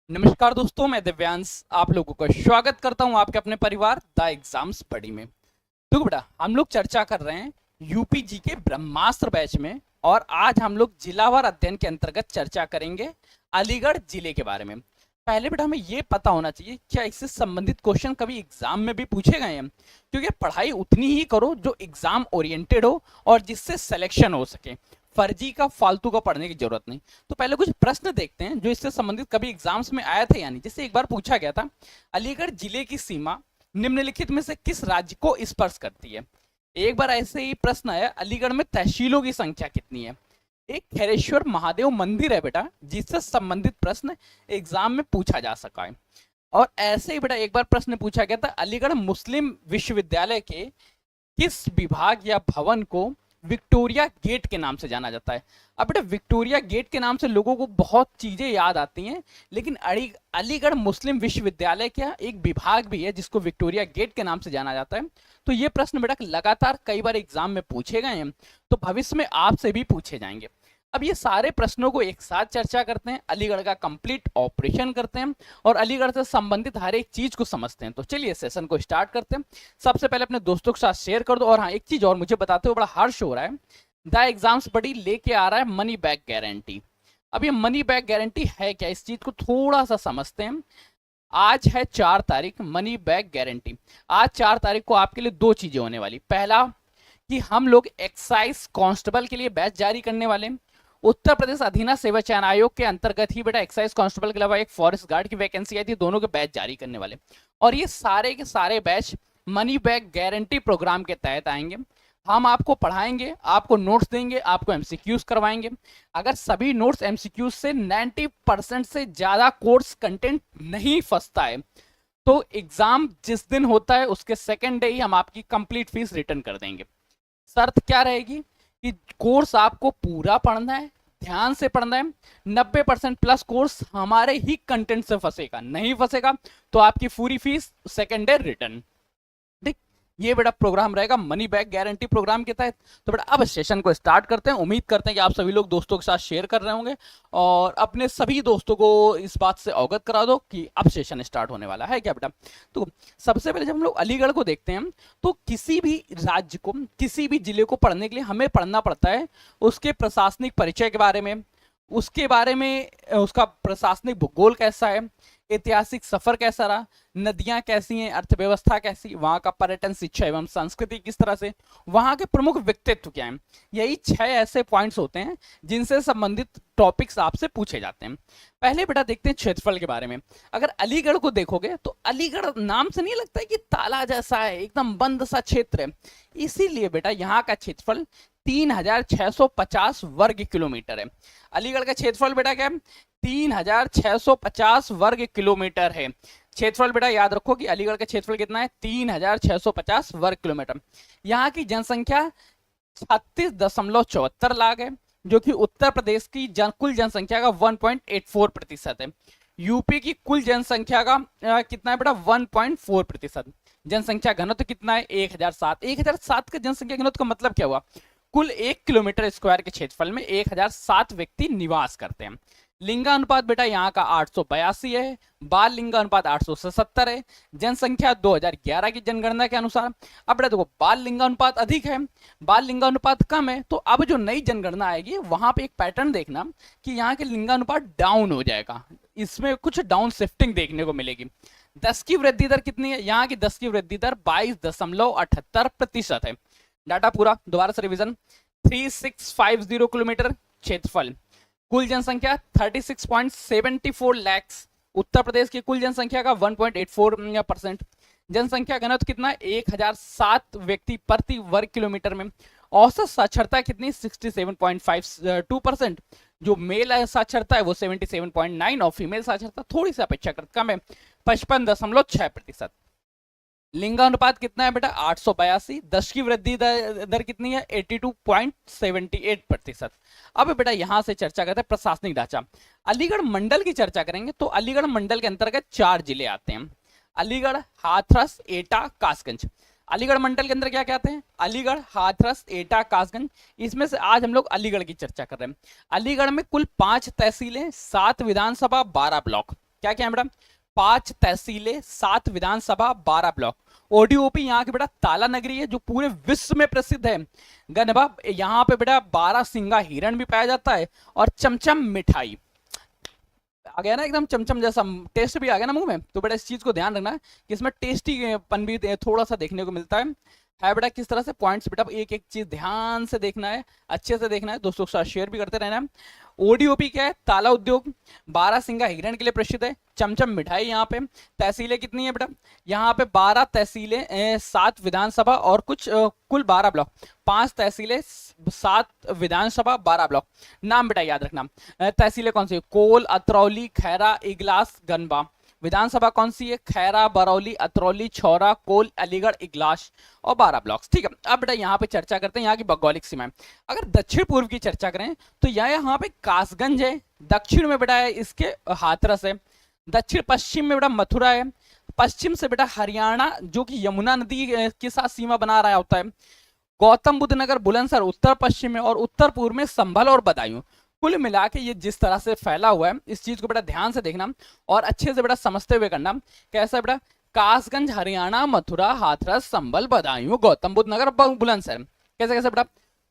नमस्कार दोस्तों, मैं दिव्यांश आप लोगों का स्वागत करता हूं आपके अपने परिवार द एग्जाम्स बडी में। तो बेटा हम लोग चर्चा कर रहे हैं यूपी जी के ब्रह्मास्त्र बैच में। और आज हम लोग जिलावार अध्ययन के अंतर्गत चर्चा करेंगे अलीगढ़ जिले के बारे में। पहले बेटा हमें ये पता होना चाहिए क्या इससे संबंधित क्वेश्चन कभी एग्जाम में भी पूछे गए हैं, क्योंकि पढ़ाई उतनी ही करो जो एग्जाम ओरिएंटेड हो और जिससे सिलेक्शन हो सके। फर्जी का फालतू का पढ़ने की जरूरत नहीं। तो पहले कुछ प्रश्न देखते हैं जो इससे संबंधित कभी एग्जाम्स में आया था, यानी जैसे एक बार पूछा गया था, अलीगढ़ जिले की सीमा निम्नलिखित में से किस राज्य को स्पर्श करती है। एक बार ऐसे ही प्रश्न आया, अलीगढ़ में तहसीलों की संख्या कितनी है। एक खैरेश्वर महादेव मंदिर है बेटा, जिससे संबंधित प्रश्न एग्जाम में पूछा जा सका है। और ऐसे ही बेटा एक बार प्रश्न पूछा गया था, अलीगढ़ मुस्लिम विश्वविद्यालय के किस विभाग या भवन को विक्टोरिया गेट के नाम से जाना जाता है। अब बेटा विक्टोरिया गेट के नाम से लोगों को बहुत चीजें याद आती हैं, लेकिन अलीगढ़ मुस्लिम विश्वविद्यालय का एक विभाग भी है जिसको विक्टोरिया गेट के नाम से जाना जाता है। तो ये प्रश्न बेटा लगातार कई बार एग्जाम में पूछे गए हैं, तो भविष्य में आपसे भी पूछे जाएंगे। अब ये सारे प्रश्नों को एक साथ चर्चा करते हैं, अलीगढ़ का कंप्लीट ऑपरेशन करते हैं और अलीगढ़ से संबंधित हर एक चीज को समझते हैं। तो चलिए सेशन को स्टार्ट करते हैं। सबसे पहले अपने दोस्तों के साथ शेयर कर दो। और हाँ, एक चीज और मुझे बताते हुए बड़ा हर्ष हो रहा है, द एग्जाम्स बडी लेके आ रहा है मनी बैक गारंटी। अब ये मनी बैक गारंटी है क्या, इस चीज को थोड़ा सा समझते हैं। आज है 4 तारीख, मनी बैक गारंटी। आज 4 तारीख को आपके लिए दो चीजें होने वाली। पहला कि हम लोग एक्साइज कांस्टेबल के लिए बैच जारी करने वाले हैं। उत्तर प्रदेश अधीना सेवा चयन आयोग के अंतर्गत ही बेटा एक्साइज कांस्टेबल के अलावा एक फॉरेस्ट गार्ड की वैकेंसी आई थी, दोनों के बैच जारी करने वाले। और ये सारे के सारे batch money back guarantee program के तहत आएंगे। हम आपको पढ़ाएंगे, आपको नोट्स देंगे, आपको एमसीक्यूज करवाएंगे। अगर सभी नोट्स एमसीक्यूज से 90% से ज्यादा कोर्स कंटेंट नहीं फंसता है तो एग्जाम जिस दिन होता है उसके सेकेंड डे ही हम आपकी कंप्लीट फीस रिटर्न कर देंगे। शर्त क्या रहेगी कि कोर्स आपको पूरा पढ़ना है, ध्यान से पढ़ना है। 90% प्लस कोर्स हमारे ही कंटेंट से फंसेगा, नहीं फंसेगा तो आपकी पूरी फीस सेकेंड डे रिटर्न। ठीक, ये बेटा प्रोग्राम रहेगा मनी बैक गारंटी प्रोग्राम के तहत। तो बेटा अब सेशन को स्टार्ट करते हैं। उम्मीद करते हैं कि आप सभी लोग दोस्तों के साथ शेयर कर रहे होंगे और अपने सभी दोस्तों को इस बात से अवगत करा दो कि अब सेशन स्टार्ट होने वाला है क्या बेटा। तो सबसे पहले जब हम लोग अलीगढ़ को देखते हैं तो किसी भी राज्य को, किसी भी जिले को पढ़ने के लिए हमें पढ़ना पड़ता है उसके प्रशासनिक परिचय के बारे में, उसके बारे में उसका प्रशासनिक भूगोल कैसा है, ऐतिहासिक सफर कैसा रहा, नदियां कैसी हैं, अर्थव्यवस्था कैसी, वहां का पर्यटन, शिक्षा एवं संस्कृति किस तरह से, वहां के प्रमुख व्यक्तित्व क्या हैं। यही 6 ऐसे पॉइंट्स होते हैं जिनसे संबंधित टॉपिक्स आपसे पूछे जाते हैं। पहले बेटा देखते हैं क्षेत्रफल के बारे में। अगर अलीगढ़ को देखोगे तो अलीगढ़ नाम से नहीं लगता है कि ताला जैसा है, एकदम बंद सा क्षेत्र है। इसीलिए बेटा यहाँ का क्षेत्रफल 3650 वर्ग किलोमीटर है। अलीगढ़ का क्षेत्रफल बेटा क्या है, 3650 वर्ग किलोमीटर है। क्षेत्रफल बेटा याद रखो कि अलीगढ़ का क्षेत्रफल कितना है, 3650 वर्ग किलोमीटर। यहाँ की जनसंख्या 36.74 लाख है, जो कि उत्तर प्रदेश की कुल जनसंख्या का 1.84% है। यूपी की कुल जनसंख्या का कितना है बेटा, 1.4%। जनसंख्या घनत्व कितना है, 1007। 1007 का जनसंख्या घनत्व का मतलब क्या हुआ, कुल 1 किलोमीटर स्क्वायर के क्षेत्रफल में 1007 व्यक्ति निवास करते हैं। लिंगानुपात बेटा यहाँ का 882 है, बाल लिंगानुपात 877 है। जनसंख्या 2011 की जनगणना के अनुसार। अब बेटा देखो, बाल लिंगानुपात अधिक है, बाल लिंगानुपात कम है, तो अब जो नई जनगणना आएगी वहां पे एक पैटर्न देखना कि यहाँ के लिंगानुपात डाउन हो जाएगा, इसमें कुछ डाउन शिफ्टिंग देखने को मिलेगी। 10 की वृद्धि दर कितनी है, यहाँ की 10 की वृद्धि दर 22.78% है। डाटा पूरा दोबारा से रिवीजन, 3650 किलोमीटर क्षेत्रफल, कुल जनसंख्या 36.74 लैक्स, उत्तर प्रदेश की कुल जनसंख्या का 1.84%। जनसंख्या घनत्व कितना, 1007 व्यक्ति प्रति वर्ग किलोमीटर में। औसत साक्षरता कितनी, 67.52%। जो मेल साक्षरता है वो 77.9 और फीमेल साक्षरता थोड़ी सी अपेक्षाकृत कम है, 55.6%। लिंगानुपात कितना है बेटा, 882। 10 की वृद्धि दर कितनी है, 82.78%। अब बेटा यहां से चर्चा करते हैं प्रशासनिक ढांचा। अलीगढ़ मंडल की चर्चा करेंगे तो अलीगढ़ मंडल के अंतर्गत 4 जिले आते हैं, अलीगढ़, हाथरस, एटा, कासगंज। अलीगढ़ मंडल के अंदर क्या क्या आते हैं, अलीगढ़, हाथरस, एटा, कासगंज। इसमें से आज हम लोग अलीगढ़ की चर्चा कर रहे हैं। अलीगढ़ में कुल 5 तहसीलें, 7 विधानसभा, 12 ब्लॉक। क्या क्या है बेटा? 5 तहसीलें, 7 विधानसभा, 12 ब्लॉक। ओडीओपी यहाँ की बेटा ताला नगरी है जो पूरे विश्व में प्रसिद्ध है। गनबा यहाँ पे बेटा 12 सिंगा हिरण भी पाया जाता है और चमचम मिठाई आ गया ना, एकदम चमचम जैसा टेस्ट भी आ गया ना मुंह में। तो बेटा इस चीज को ध्यान रखना कि इसमें टेस्टी पन भी थोड़ा सा देखने को मिलता है बेटा। किस तरह से पॉइंट्स बेटा एक एक चीज ध्यान से देखना है, अच्छे से देखना है, दोस्तों के साथ शेयर भी करते रहना है। ओडीओपी क्या है? ताला उद्योग, 12 सिंगा हिरण के लिए प्रसिद्ध है, चमचम मिठाई यहाँ पे। तहसीलें कितनी है बेटा? यहाँ पे 12 तहसीलें, 7 विधानसभा और कुछ कुल 12 ब्लॉक। 5 तहसीलें, 7 विधानसभा, 12 ब्लॉक। नाम बेटा याद रखना। तहसीलें कौन सी? कोल, अतरौली, खैरा, इगलास, गनबा। विधानसभा कौन सी है? खैरा, बरौली, अतरौली, छौरा, कोल, अलीगढ़, इगलास और 12 ब्लॉक्स। ठीक है, अब बेटा यहाँ पे चर्चा करते हैं यहाँ की भौगोलिक सीमाएं। अगर दक्षिण पूर्व की चर्चा करें तो यहाँ पे कासगंज है, दक्षिण में बेटा है इसके हाथरस है, दक्षिण पश्चिम में बेटा मथुरा है, पश्चिम से बेटा हरियाणा जो कि यमुना नदी के साथ सीमा बना रहा होता है, गौतम बुद्ध नगर, बुलंदशहर उत्तर पश्चिम में और उत्तर पूर्व में संभल और बदायूं। कुल मिला के ये जिस तरह से फैला हुआ है, इस चीज को बेटा ध्यान से देखना और अच्छे से बेटा समझते हुए करना। कैसा बेटा? कासगंज हरियाणा, मथुरा, हाथरस, संभल, बदायूं, गौतम बुद्ध नगर, बुलंदशहर। कैसे कैसे बेटा?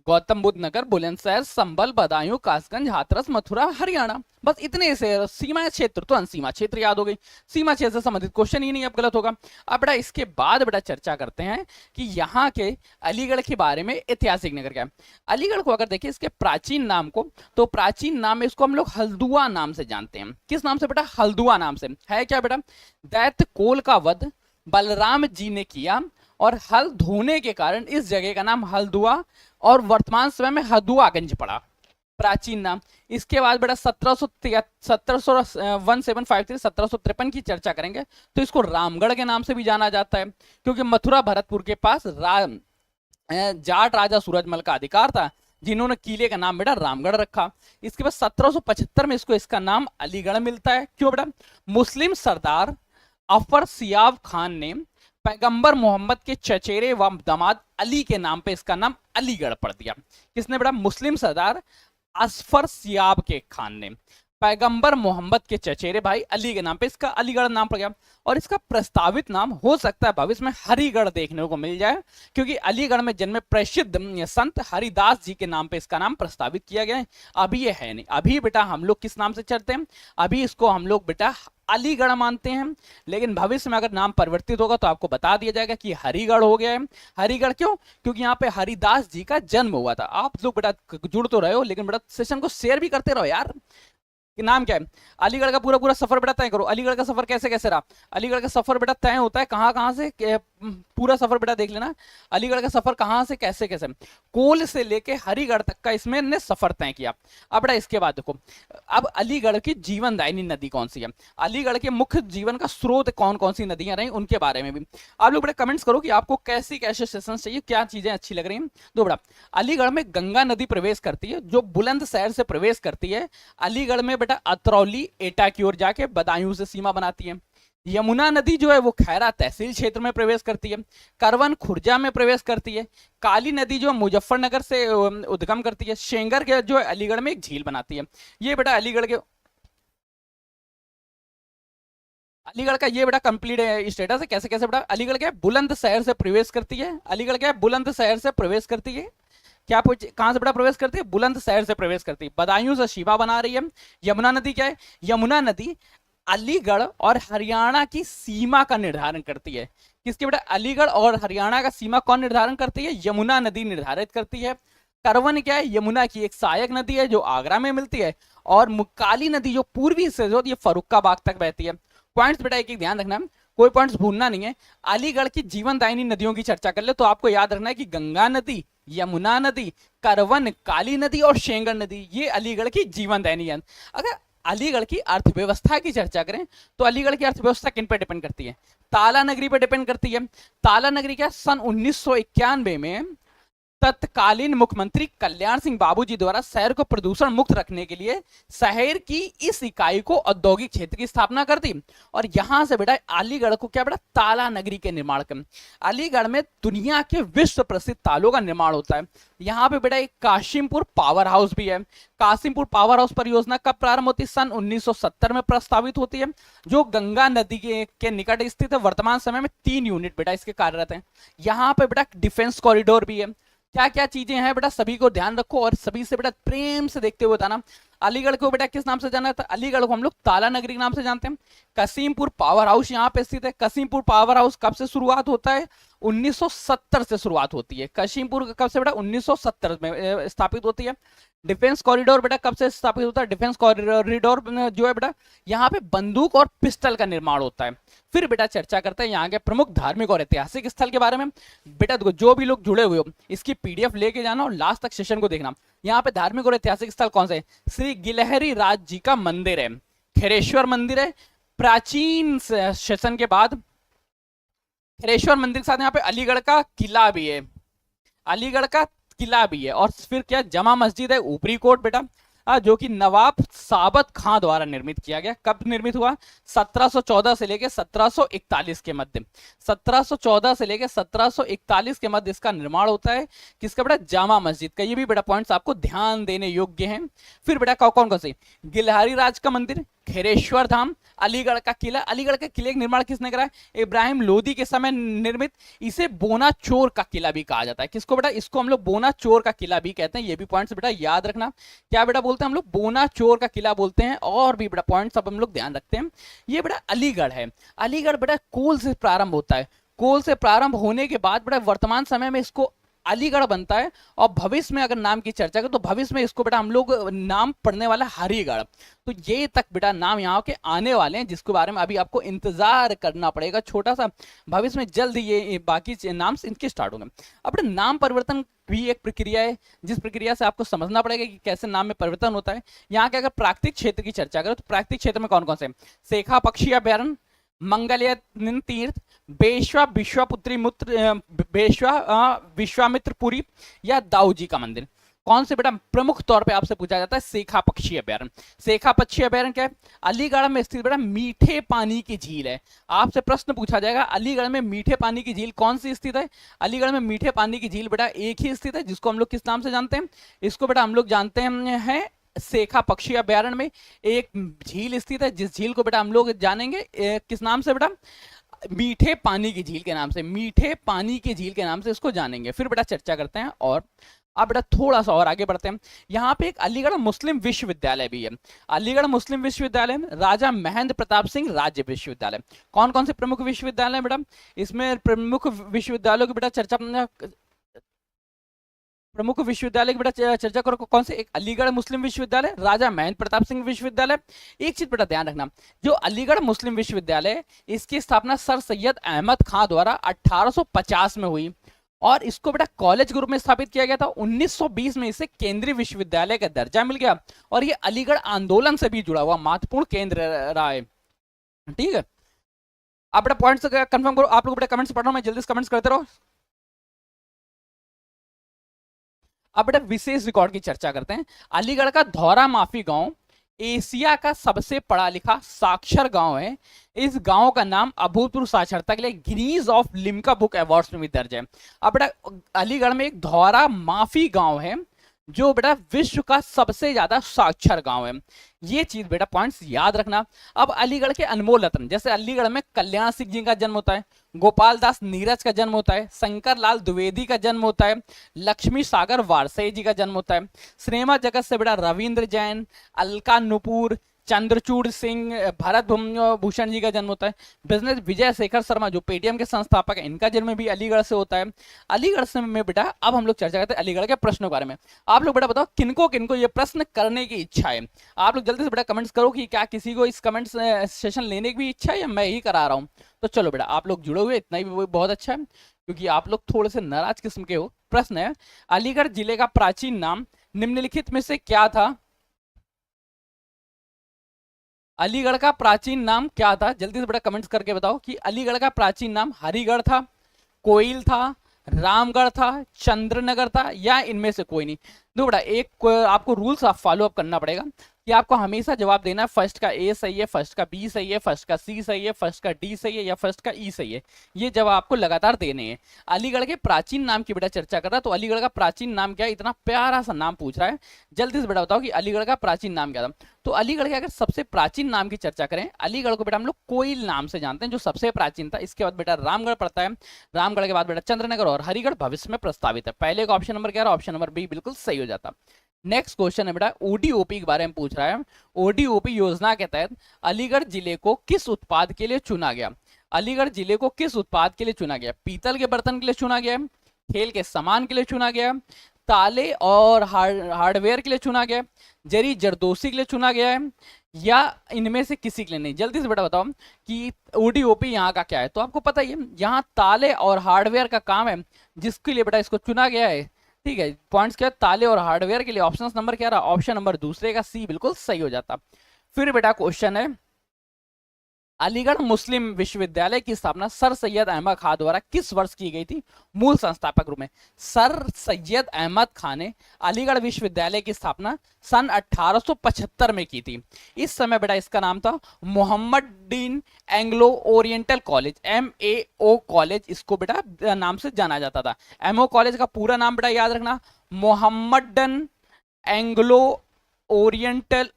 गौतम बुद्ध नगर, बुलंदशहर, संभल, बदायूं, कासगंज, हाथरस, मथुरा, हरियाणा। बस इतने से सीमा क्षेत्र तो अनसीमा क्षेत्र याद हो गई। सीमा क्षेत्र से संबंधित क्वेश्चन ही नहीं अब गलत होगा। अब बेटा इसके बाद बेटा चर्चा करते हैं कि यहाँ के अलीगढ़ के बारे में ऐतिहासिक नगर क्या है। अलीगढ़ को अगर देखिए इसके प्राचीन नाम को, तो प्राचीन नाम में इसको हम लोग हल्दुआ नाम से जानते हैं। किस नाम से बेटा? हल्दुआ नाम से। है क्या बेटा? दैत्य कोल का वध बलराम जी ने किया और हल धोने के कारण इस जगह का नाम हल्दुआ और वर्तमान समय में हदुआगंज पड़ा, प्राचीन नाम। इसके बाद बेटा 1753 की चर्चा करेंगे तो इसको रामगढ़ के नाम से भी जाना जाता है, क्योंकि मथुरा भरतपुर के पास जाट राजा सूरजमल का अधिकार था, जिन्होंने किले का नाम बेटा रामगढ़ रखा। इसके बाद 1775 में इसका नाम अलीगढ़ मिलता है। क्यों बेटा? मुस्लिम सरदार अफर सियाब खान ने पैगंबर मोहम्मद के चचेरे व दामाद अली के नाम पे इसका नाम अलीगढ़ पढ़ दिया। किसने बेटा? मुस्लिम सरदार असफर सियाब के खान ने पैगंबर मोहम्मद के चचेरे भाई अली के नाम पे इसका अलीगढ़ नाम पड़ गया। और इसका प्रस्तावित नाम हो सकता है भविष्य में हरिगढ़ देखने को मिल जाए, क्योंकि अलीगढ़ में जन्मे प्रसिद्ध संत हरिदास जी के नाम पे इसका नाम प्रस्तावित किया गया है। अभी ये है नहीं। अभी बेटा हम लोग किस नाम से चलते हैं? अभी इसको हम लोग बेटा अलीगढ़ मानते हैं, लेकिन भविष्य में अगर नाम परिवर्तित होगा तो आपको बता दिया जाएगा कि हरिगढ़ हो गया है। हरिगढ़ क्यों? क्योंकि यहाँ पे हरिदास जी का जन्म हुआ था। आप लोग बेटा जुड़ तो रहे हो, लेकिन बेटा सेशन को शेयर भी करते रहो यार। कि नाम क्या है? अलीगढ़ का पूरा सफर बेटा तय करो। अलीगढ़ का सफर कैसे कैसे रहा? अलीगढ़ का सफर बेटा तय होता है कहाँ से, पूरा सफर बेटा देख लेना। अलीगढ़ का सफर कहाँ से कैसे कैसे, कोल से लेके हरिगढ़ तक का इसमें ने सफर तय किया। अब बेटा इसके बाद देखो, अब अलीगढ़ की जीवनदायिनी नदी कौन सी है, अलीगढ़ के मुख्य जीवन का स्रोत कौन कौन सी नदियां रही, उनके बारे में भी आप लोग बेटा कमेंट्स करो कि आपको कैसी कैसे सेशन चाहिए, क्या चीजें अच्छी लग रही हैं। तो बेटा अलीगढ़ में गंगा नदी प्रवेश करती है, जो बुलंदशहर से प्रवेश करती है। अलीगढ़ में बेटा अतरौली एटा की ओर जाके बदायूं से सीमा बनाती है। यमुना नदी जो है वो खैरा तहसील क्षेत्र में प्रवेश करती है। करवन खुर्जा में प्रवेश करती है। काली नदी जो मुजफ्फरनगर से उद्गम करती है। शेंगर के जो है अलीगढ़ में एक झील बनाती है। ये बेटा अलीगढ़ का ये बेटा कंप्लीट स्टेटस है। कैसे कैसे बेटा अलीगढ़ क्या है? बुलंदशहर से प्रवेश करती है। अलीगढ़ क्या है? बुलंदशहर से प्रवेश करती है। क्या कहां से बेटा प्रवेश करती है? बुलंदशहर से प्रवेश करती है। बदायूं से सीमा बना रही है। यमुना नदी क्या है? यमुना नदी अलीगढ़ और हरियाणा की सीमा का निर्धारण करती है। किसके बेटा? अलीगढ़ और हरियाणा का सीमा कौन निर्धारण करती है? यमुना नदी निर्धारित करती है। करवन क्या है? यमुना की एक सहायक नदी है जो आगरा में मिलती है। और काली नदी जो पूर्वी से जो ये फर्रुखाबाद तक बहती है। पॉइंट्स बेटा एक ध्यान रखना, कोई पॉइंट्स भूलना नहीं है। अलीगढ़ की जीवनदायिनी नदियों की चर्चा कर ले तो आपको याद रखना है कि गंगा नदी, यमुना नदी, करवन, काली नदी और शेंगर नदी, ये अलीगढ़ की जीवनदायिनी है। अगर अलीगढ़ की अर्थव्यवस्था की चर्चा करें तो अलीगढ़ की अर्थव्यवस्था किन पर डिपेंड करती है? ताला नगरी पर डिपेंड करती है। ताला नगरी क्या सन 1991 में तत्कालीन मुख्यमंत्री कल्याण सिंह बाबूजी द्वारा शहर को प्रदूषण मुक्त रखने के लिए शहर की इस इकाई को औद्योगिक क्षेत्र की स्थापना कर दी। और यहां से बेटा अलीगढ़ को क्या बेटा ताला नगरी के निर्माण कर। अलीगढ़ में दुनिया के विश्व प्रसिद्ध तालों का निर्माण होता है। यहाँ पे बेटा एक काशिमपुर पावर हाउस भी है। काशिमपुर पावर हाउस परियोजना कब प्रारंभ होती है? सन 1970 में प्रस्तावित होती है, जो गंगा नदी के निकट स्थित है। वर्तमान समय में 3 यूनिट बेटा इसके कार्यरत हैं। यहाँ पे बेटा डिफेंस कॉरिडोर भी है। क्या क्या चीजें हैं बेटा सभी को ध्यान रखो और सभी से बेटा प्रेम से देखते हुए बताना। अलीगढ़ को बेटा किस नाम से जाना जाता है? अलीगढ़ को हम लोग ताला नगरी के नाम से जानते हैं। कसीमपुर पावर हाउस यहाँ पे स्थित है। कसीमपुर पावर हाउस कब से शुरुआत होता है? 1970 से शुरुआत होती है। कसीमपुर कब से बेटा? 1970 में स्थापित होती है। डिफेंस कॉरिडोर बेटा कब से स्थापित होता है? डिफेंस कॉरिडोर जो है बेटा यहाँ पे बंदूक और पिस्टल का निर्माण होता है। फिर बेटा चर्चा करते हैं यहाँ के प्रमुख धार्मिक और ऐतिहासिक स्थल के बारे में। बेटा देखो जो भी लोग जुड़े हुए हो इसकी पीडीएफ लेके जाना और लास्ट तक सेशन को देखना। यहाँ पे धार्मिक और ऐतिहासिक स्थल कौन से? श्री गिलहरी राज जी का मंदिर है, खैरेश्वर मंदिर है। प्राचीन सेशन के बाद खैरेश्वर मंदिर के साथ यहाँ पे अलीगढ़ का किला भी है। अलीगढ़ का किला भी है। और फिर क्या जमा मस्जिद है, ऊपरी कोट बेटा जो कि नवाब साबत खां द्वारा निर्मित किया गया। कब निर्मित हुआ? 1714 से लेकर 1741 के मध्य। 1714 से लेकर 1741 के मध्य इसका निर्माण होता है। किसका बेटा? जामा मस्जिद का। ये भी बेटा पॉइंट्स आपको ध्यान देने योग्य हैं। फिर बेटा कौन कौन से? गिलहरी राज का मंदिर, खैरेश्वर धाम, अलीगढ़ का किला। अलीगढ़ के किले का निर्माण किसने कराया? इब्राहिम लोदी के समय निर्मित। इसे बोना चोर का किला भी कहा जाता है। किसको बेटा? इसको हम लोग बोना चोर का किला भी कहते हैं। ये भी पॉइंट्स बेटा याद रखना। क्या बेटा बोलते हैं हम लोग? बोना चोर का किला बोलते हैं। और भी बेटा पॉइंट्स अब हम लोग ध्यान रखते हैं। ये बेटा अलीगढ़ है। अलीगढ़ बेटा कोल से प्रारंभ होता है। कोल से प्रारंभ होने के बाद बेटा वर्तमान समय में इसको अलीगढ़ बनता है। और भविष्य में अगर नाम की चर्चा करें तो भविष्य में इसको बेटा हम लोग नाम पढ़ने वाला हरिगढ़। तो ये तक बेटा नाम यहाँ के आने वाले हैं, जिसके बारे में अभी आपको इंतजार करना पड़ेगा छोटा सा। भविष्य में जल्द ये बाकी नाम इनके स्टार्ट होंगे। अपने नाम परिवर्तन भी एक प्रक्रिया है, जिस प्रक्रिया से आपको समझना पड़ेगा कि कैसे नाम में परिवर्तन होता है। यहाँ के अगर प्राकृतिक क्षेत्र की चर्चा करें तो प्राकृतिक क्षेत्र में कौन कौन से? शेखा पक्षी अभ्यारण्य, मंगलयन तीर्थ, बेश्वा विश्वापुत्री मूत्र बेश्वा विश्वामित्रपुरी या दाऊजी का मंदिर। कौन से बेटा प्रमुख तौर पे आपसे पूछा जाता है? शेखा पक्षी अभ्यारण्य। शेखा पक्षी अभ्यारण्य क्या है? अलीगढ़ में स्थित बेटा मीठे पानी की झील है। आपसे प्रश्न पूछा जाएगा अलीगढ़ में मीठे पानी की झील कौन सी स्थित है? अलीगढ़ में मीठे पानी की झील बेटा एक ही स्थित है, जिसको हम लोग किस नाम से जानते हैं? इसको बेटा हम लोग जानते हैं शेखा पक्षी अभ्यारण्य में एक झील स्थित है, जिस झील को बेटा हम लोग जानेंगे किस नाम से बेटा? मीठे पानी की झील के नाम से। मीठे पानी की झील के नाम से इसको जानेंगे। फिर बेटा चर्चा करते हैं और अब बेटा थोड़ा सा और आगे बढ़ते हैं। यहाँ पे एक अलीगढ़ मुस्लिम विश्वविद्यालय भी है। अलीगढ़ मुस्लिम विश्वविद्यालय में राजा महेंद्र प्रताप सिंह राज्य विश्वविद्यालय। कौन कौन से प्रमुख विश्वविद्यालय बेटा? इसमें प्रमुख विश्वविद्यालयों की बेटा चर्चा प्रमुख विश्वविद्यालय की बेटा चर्चा करो। कौन से? एक अलीगढ़ मुस्लिम विश्वविद्यालय, राजा महेंद्र प्रताप सिंह विश्वविद्यालय। एक चीज बेटा ध्यान रखना, जो अलीगढ़ मुस्लिम विश्वविद्यालय इसकी स्थापना सर सैयद अहमद खां द्वारा 1850 में हुई और इसको बेटा कॉलेज के रूप में स्थापित किया गया था। 1920 में इसे केंद्रीय विश्वविद्यालय का दर्जा मिल गया और ये अलीगढ़ आंदोलन से भी जुड़ा हुआ महत्वपूर्ण केंद्र रहा है। ठीक है, आप बेटा पॉइंट्स कंफर्म करो। आप लोग बेटा कमेंट्स पढ़ रहा हूं मैं, जल्दी से कमेंट्स करते रहो। अब बेटा विशेष रिकॉर्ड की चर्चा करते हैं। अलीगढ़ का धौरा माफी गांव एशिया का सबसे पढ़ा लिखा साक्षर गांव है। इस गांव का नाम अभूतपूर्व साक्षरता के लिए Guinness of Limca book awards में भी दर्ज है। अब बेटा अलीगढ़ में एक धौरा माफी गांव है जो बेटा विश्व का सबसे ज्यादा साक्षर गांव है। ये चीज बेटा पॉइंट्स याद रखना। अब अलीगढ़ के अनमोल रत्न, जैसे अलीगढ़ में कल्याण सिंह जी का जन्म होता है, गोपाल दास नीरज का जन्म होता है, शंकर लाल द्विवेदी का जन्म होता है, लक्ष्मी सागर वारसे जी का जन्म होता है, सिनेमा जगत से बेटा रविंद्र जैन, अलका नुपुर, चंद्रचूड़ सिंह, भरत भूषण जी का जन्म होता है। बिजनेस विजय शेखर शर्मा जो पेटीएम के संस्थापक है, इनका जन्म भी अलीगढ़ से होता है। अलीगढ़ से में बेटा अब हम लोग चर्चा करते हैं अलीगढ़ के प्रश्नों के बारे में। आप लोग बेटा बताओ किनको किनको ये प्रश्न करने की इच्छा है। आप लोग जल्दी से बेटा कमेंट्स करो कि क्या किसी को इस कमेंट सेशन लेने की भी इच्छा है या मैं ही करा रहा हूँ। तो चलो बेटा आप लोग जुड़े हुए इतना ही बहुत अच्छा है, क्योंकि आप लोग थोड़े से नाराज किस्म के हो। प्रश्न है अलीगढ़ जिले का प्राचीन नाम निम्नलिखित में से क्या था? अलीगढ़ का प्राचीन नाम क्या था? जल्दी से बड़ा कमेंट्स करके बताओ कि अलीगढ़ का प्राचीन नाम हरिगढ़ था, कोइल था, रामगढ़ था, चंद्रनगर था, या इनमें से कोई नहीं। दो बेटा एक आपको रूल्स फॉलो अप करना पड़ेगा कि आपको हमेशा जवाब देना है फर्स्ट का ए सही है, फर्स्ट का बी सही है, फर्स्ट का सी सही है, फर्स्ट का डी सही है, या फर्स्ट का ई सही है। ये जवाब आपको लगातार देने हैं। अलीगढ़ के प्राचीन नाम की बेटा चर्चा कर रहा है, तो अलीगढ़ का प्राचीन नाम क्या है? इतना प्यारा सा नाम पूछ रहा है, जल्दी से बेटा बताओ कि अलीगढ़ का प्राचीन नाम क्या था। तो अलीगढ़ के अगर सबसे प्राचीन नाम की चर्चा करें, अलीगढ़ को बेटा हम लोग कोयल नाम से जानते हैं, जो सबसे प्राचीन था। इसके बाद बेटा रामगढ़ पड़ता है, रामगढ़ के बाद बेटा चंद्रनगर और हरिगढ़ भविष्य में प्रस्तावित है। पहले का ऑप्शन नंबर क्या रहा? ऑप्शन नंबर बी बिल्कुल सही हो जाता। नेक्स्ट क्वेश्चन है बेटा ओडीओपी के बारे में पूछ रहा है। ओडीओपी योजना के तहत अलीगढ़ जिले को किस उत्पाद के लिए चुना गया? अलीगढ़ जिले को किस उत्पाद के लिए चुना गया? पीतल के बर्तन के लिए चुना गया, खेल के सामान के लिए चुना गया, ताले और हार्डवेयर के लिए चुना गया, जरी जरदोसी के लिए चुना गया है, या इनमें से किसी के लिए नहीं? जल्दी से बेटा बताओ कि ओडीओपी यहाँ का क्या है। तो आपको पता ही है यहाँ ताले और हार्डवेयर का काम है, जिसके लिए बेटा इसको चुना गया है। ठीक है, पॉइंट्स क्या? ताले और हार्डवेयर के लिए ऑप्शन नंबर क्या रहा? ऑप्शन नंबर दूसरे का सी बिल्कुल सही हो जाता। फिर बेटा क्वेश्चन है अलीगढ़ मुस्लिम विश्वविद्यालय की स्थापना सर सैयद अहमद खान द्वारा किस वर्ष की गई थी? मूल संस्थापक रूप में सर सैयद अहमद खान ने अलीगढ़ विश्वविद्यालय की स्थापना सन 1875 में की थी। इस समय बेटा इसका नाम था Mohammedan Anglo Oriental college, MAO college इसको बेटा नाम से जाना जाता था। MAO कॉलेज का पूरा नाम बेटा याद रखना, मोहम्मदन एंग्लो ओरिएंटल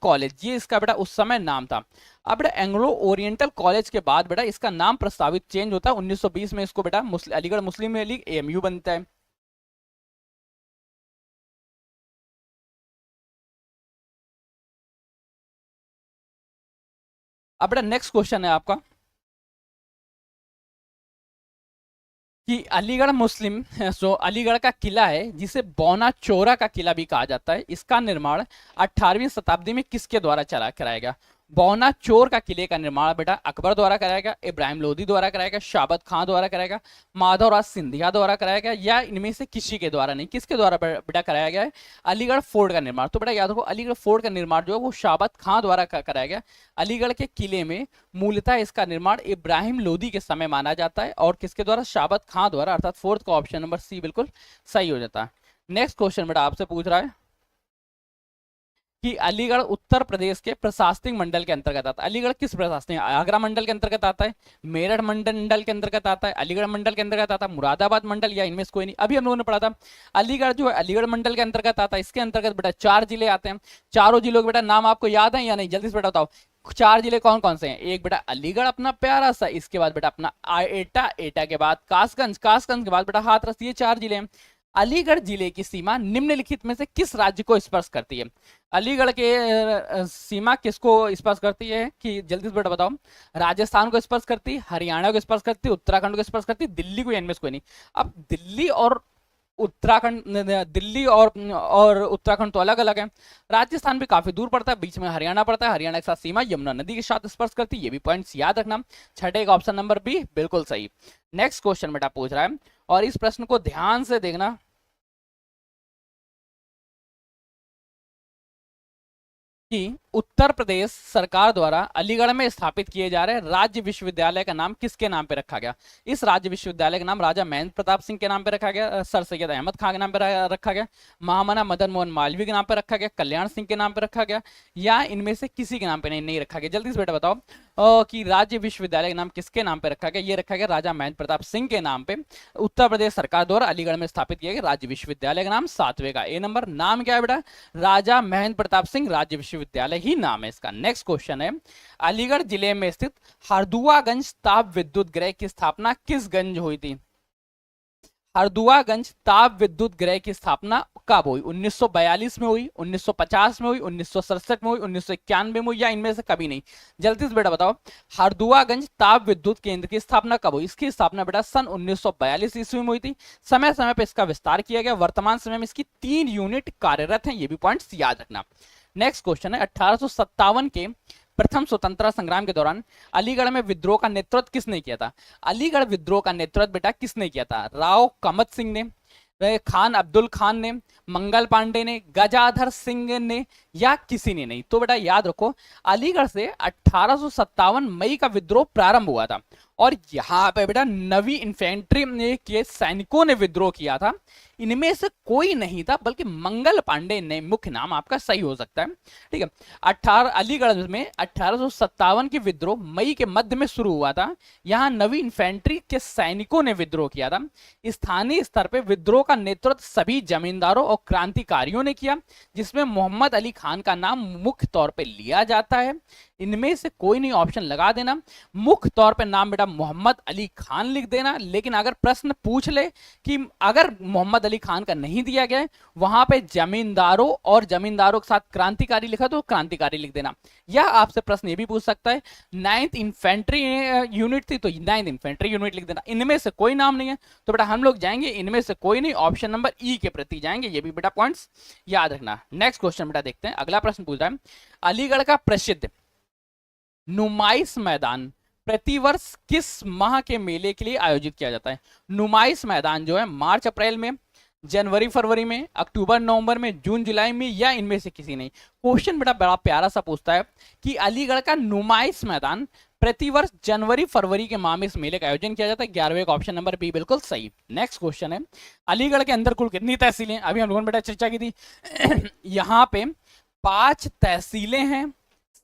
कॉलेज, ये इसका बेटा उस समय नाम था। अब बेटा एंग्लो ओरिएंटल कॉलेज के बाद बेटा इसका नाम प्रस्तावित चेंज होता है 1920 में, इसको बेटा अलीगढ़ मुस्लिम लीग AMU बनता है। अब बेटा नेक्स्ट क्वेश्चन है आपका कि अलीगढ़ मुस्लिम जो अलीगढ़ का किला है, जिसे बौना चौरा का किला भी कहा जाता है, इसका निर्माण 18वीं शताब्दी में किसके द्वारा कराया गया? बौना चोर का किले का निर्माण बेटा अकबर द्वारा कराया गया, इब्राहिम लोदी द्वारा कराया गया, शाबत खां द्वारा कराया गया, माधवराज सिंधिया द्वारा कराया गया, या इनमें से किसी के द्वारा नहीं? किसके द्वारा बेटा कराया गया है अलीगढ़ फोर्ट का निर्माण? तो बेटा याद रखो अलीगढ़ फोर्ट का निर्माण जो है वो शाबत खां द्वारा कराया गया। अलीगढ़ के किले में मूलतः इसका निर्माण इब्राहिम लोदी के समय माना जाता है, और किसके द्वारा? शाबत खां द्वारा, अर्थात फोर्थ का ऑप्शन नंबर सी बिल्कुल सही हो जाता है। नेक्स्ट क्वेश्चन बेटा आपसे पूछ रहा है कि अलीगढ़ उत्तर प्रदेश के प्रशासनिक मंडल के अंतर्गत आता है। अलीगढ़ किस प्रशासनिक? आगरा मंडल के अंतर्गत आता है, मेरठ मंडल के अंतर्गत आता है, अलीगढ़ मंडल के अंतर्गत आता है, मुरादाबाद मंडल, या इनमें से कोई नहीं? अभी हम लोगों ने पढ़ा था अलीगढ़ जो है अलीगढ़ मंडल के अंतर्गत आता है। इसके अंतर्गत बेटा 4 जिले आते हैं। चारों जिलों के बेटा नाम आपको याद है या नहीं? जल्दी से बेटा बताओ 4 जिले कौन कौन से हैं? एक बेटा अलीगढ़ अपना प्यारा सा, इसके बाद बेटा अपना एटा, एटा के बाद कासगंज, कासगंज के बाद बेटा हाथरस, ये 4 जिले हैं। अलीगढ़ जिले की सीमा निम्नलिखित में से किस राज्य को स्पर्श करती है? अलीगढ़ के सीमा किसको स्पर्श करती है कि जल्दी से बेटा बताओ? राजस्थान को स्पर्श करती, हरियाणा को स्पर्श करती, उत्तराखंड को स्पर्श करती, दिल्ली को, इनमें से कोई नहीं? अब दिल्ली और उत्तराखंड, दिल्ली और उत्तराखंड तो अलग अलग है। राजस्थान भी काफी दूर पड़ता है, बीच में हरियाणा पड़ता है, हरियाणा के साथ सीमा यमुना नदी के साथ स्पर्श करती है। ये भी पॉइंट्स याद रखना। छठे का ऑप्शन नंबर बी बिल्कुल सही। नेक्स्ट क्वेश्चन बेटा पूछ रहा है, और इस प्रश्न को ध्यान से देखना कि उत्तर प्रदेश सरकार द्वारा अलीगढ़ में स्थापित किए जा रहे राज्य विश्वविद्यालय का नाम किसके नाम पे रखा गया? इस राज्य विश्वविद्यालय का नाम राजा महेंद्र प्रताप सिंह के नाम पे रखा गया, सर सैयद अहमद खान के नाम पे रखा गया, महामना मदन मोहन मालवीय के नाम पे रखा गया, कल्याण सिंह के नाम पे रखा गया, या इनमें से किसी के नाम पे नहीं रखा गया? जल्दी से बेटा बताओ कि राज्य विश्वविद्यालय का नाम किसके नाम पे रखा गया? ये रखा गया राजा महेंद्र प्रताप सिंह के नाम पे। उत्तर प्रदेश सरकार द्वारा अलीगढ़ में स्थापित किया गया राज्य विश्वविद्यालय का नाम 7वें का ए नंबर। नाम क्या है बेटा? राजा महेंद्र प्रताप सिंह राज्य विश्वविद्यालय ही नाम है इसका। नेक्स्ट क्वेश्चन है अलीगढ़ जिले में स्थित हरदुआगंज ताप विद्युत गृह की स्थापना किस गंज हुई थी? हरदुआगंज ताप विद्युत गृह की स्थापना कब हुई? 1942 में हुई, 1950 में हुई, 1967 में हुई, 1991 में हुई, या इनमें से कभी नहीं? जल्दी से बेटा बताओ हरदुआगंज ताप विद्युत केंद्र की स्थापना कब हुई? इसकी स्थापना बेटा सन 1942 ईस्वी में हुई थी। समय समय पर इसका विस्तार किया गया। वर्तमान समय में इसकी 3 यूनिट कार्यरत हैं। ये भी पॉइंट्स याद रखना। नेक्स्ट क्वेश्चन है 1857 के प्रथम स्वतंत्रता संग्राम के दौरान अलीगढ़ में विद्रोह का नेतृत्व किसने किया था? अलीगढ़ विद्रोह का नेतृत्व बेटा किसने किया था? राव कमत सिंह ने, खान अब्दुल खान ने, मंगल पांडे ने, गजाधर सिंह ने, या किसी ने नहीं? तो बेटा याद रखो अलीगढ़ से 1857 मई का विद्रोह प्रारंभ हुआ था, और यहाँ पे बेटा नवी इन्फेंट्री के सैनिकों ने विद्रोह किया था। इनमें से कोई नहीं था बल्कि मंगल पांडे ने, मुख्य नाम आपका सही हो सकता है। ठीक है, 18 अलीगढ़ में 1857 की विद्रोह मई के मध्य में शुरू हुआ था। यहाँ नवी इन्फेंट्री के सैनिकों ने विद्रोह किया था। स्थानीय स्तर पर विद्रोह का नेतृत्व सभी जमींदारों और क्रांतिकारियों ने किया, जिसमें मोहम्मद अली खान का नाम मुख्य तौर पर लिया जाता है। इनमें से कोई नहीं ऑप्शन लगा देना। मुख्य तौर पे नाम बेटा मोहम्मद अली खान लिख देना, लेकिन अगर प्रश्न पूछ ले कि अगर मोहम्मद अली खान का नहीं दिया गया है, वहां पे जमींदारों और जमींदारों के साथ क्रांतिकारी लिखा तो क्रांतिकारी लिख देना। या आपसे प्रश्न ये भी पूछ सकता है 9th इन्फेंट्री यूनिट थी तो 9th इन्फेंट्री यूनिट लिख देना। इनमें से कोई नाम नहीं है तो बेटा हम लोग जाएंगे इनमें से कोई नहीं, ऑप्शन नंबर ई के प्रति जाएंगे। ये भी बेटा पॉइंट्स याद रखना। नेक्स्ट क्वेश्चन बेटा देखते हैं, अगला प्रश्न पूछ रहा है अलीगढ़ का प्रसिद्ध नुमाइश मैदान प्रतिवर्ष किस माह के मेले के लिए आयोजित किया जाता है? नुमाइश मैदान जो है मार्च अप्रैल में, जनवरी फरवरी में, अक्टूबर नवंबर में, जून जुलाई में, या इनमें से किसी नहीं। क्वेश्चन बेटा बड़ा प्यारा सा पूछता है कि अलीगढ़ का नुमाइश मैदान प्रतिवर्ष जनवरी फरवरी के माह में इस मेले का आयोजन किया जाता है। 11वें का ऑप्शन नंबर बी बिल्कुल सही। नेक्स्ट क्वेश्चन है अलीगढ़ के अंदर कुल कितनी तहसीलें? अभी हम लोगों ने बेटा चर्चा की थी यहाँ पे 5 तहसीलें हैं,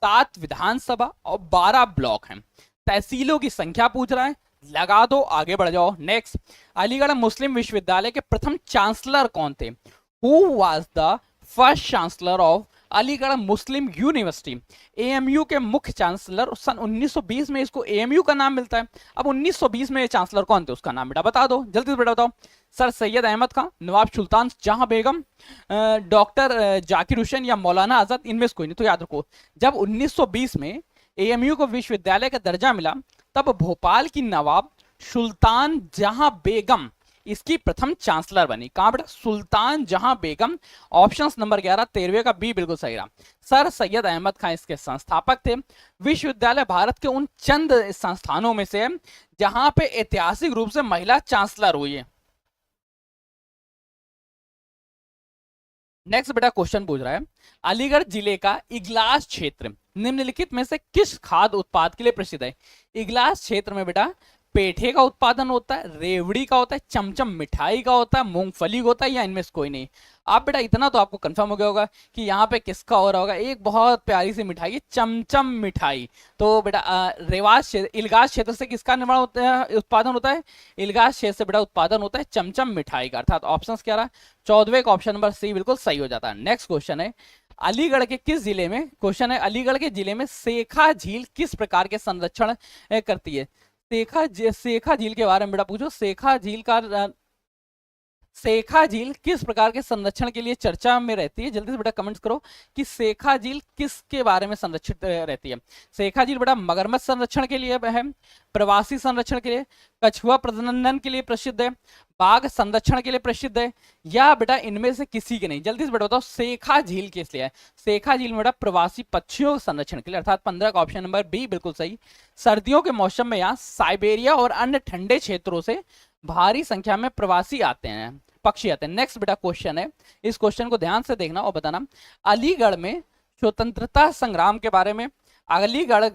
7 विधानसभा और 12 ब्लॉक हैं। तहसीलों की संख्या पूछ रहा है, लगा दो आगे बढ़ जाओ। नेक्स्ट, अलीगढ़ मुस्लिम विश्वविद्यालय के प्रथम चांसलर कौन थे? Who was the first chancellor of Aligarh Muslim university? AMU के मुख्य चांसलर सन 1920 में इसको एएमयू का नाम मिलता है। अब 1920 में चांसलर कौन थे उसका नाम बेटा बता दो, जल्दी से बेटा बताओ। सर सैयद अहमद खान, नवाब सुल्तान जहां बेगम, डॉक्टर जाकिर हुसैन या मौलाना आजाद? इनमें से कोई नहीं। तो याद रखो जब 1920 में एएमयू को विश्वविद्यालय का दर्जा मिला तब भोपाल की नवाब सुल्तान जहां बेगम इसकी प्रथम चांसलर बनी। कहां बेटा? सुल्तान जहां बेगम। ऑप्शन नंबर 11 13वें का बी बिल्कुल सही रहा। सर सैयद अहमद खान इसके संस्थापक थे। विश्वविद्यालय भारत के उन चंद संस्थानों में से जहां पे ऐतिहासिक रूप से महिला चांसलर हुई है। नेक्स्ट बेटा क्वेश्चन पूछ रहा है अलीगढ़ जिले का इगलास क्षेत्र निम्नलिखित में से किस खाद्य उत्पाद के लिए प्रसिद्ध है? इगलास क्षेत्र में बेटा पेठे का उत्पादन होता है, रेवड़ी का होता है, चमचम मिठाई का होता है, मूंगफली का होता है, या इनमें से कोई नहीं। आप बेटा इतना तो आपको कंफर्म हो गया होगा कि यहाँ पे किसका हो रहा होगा। एक बहुत प्यारी सी मिठाई है चमचम मिठाई। तो बेटा रेवास क्षेत्र इलगास क्षेत्र से किसका निर्माण होता है, उत्पादन होता है? इलगास क्षेत्र से बेटा उत्पादन होता है चमचम मिठाई का। अर्थात ऑप्शन क्या रहा? 14वें का ऑप्शन नंबर सी बिल्कुल सही हो जाता है। नेक्स्ट क्वेश्चन है अलीगढ़ के किस जिले में, क्वेश्चन है अलीगढ़ के जिले में सेखा झील किस प्रकार के संरक्षण करती है? सेखा झील के बारे में बेटा पूछो। सेखा झील किस प्रकार के संरक्षण के लिए चर्चा में रहती है? जल्दी से बेटा कमेंट्स करो कि सेखा झील किसके बारे में संरक्षित रहती है। सेखा झील बेटा मगरमच्छ संरक्षण के लिए है, प्रवासी संरक्षण के लिए, कछुआ प्रजनन के लिए प्रसिद्ध है, बाघ संरक्षण के लिए प्रसिद्ध है, या बेटा इनमें से किसी के नहीं। जल्दी से बेटा बताओ सेखा झील किस लिए है? सेखा झील में बेटा प्रवासी पक्षियों संरक्षण के लिए। अर्थात 15 का ऑप्शन नंबर बी बिल्कुल सही। सर्दियों के मौसम में यहाँ साइबेरिया और अन्य ठंडे क्षेत्रों से भारी संख्या में प्रवासी आते हैं, पक्षी आते हैं। नेक्स्ट बेटा क्वेश्चन है, इस क्वेश्चन को ध्यान से देखना और बताना। अलीगढ़ में स्वतंत्रता संग्राम के बारे में, अलीगढ़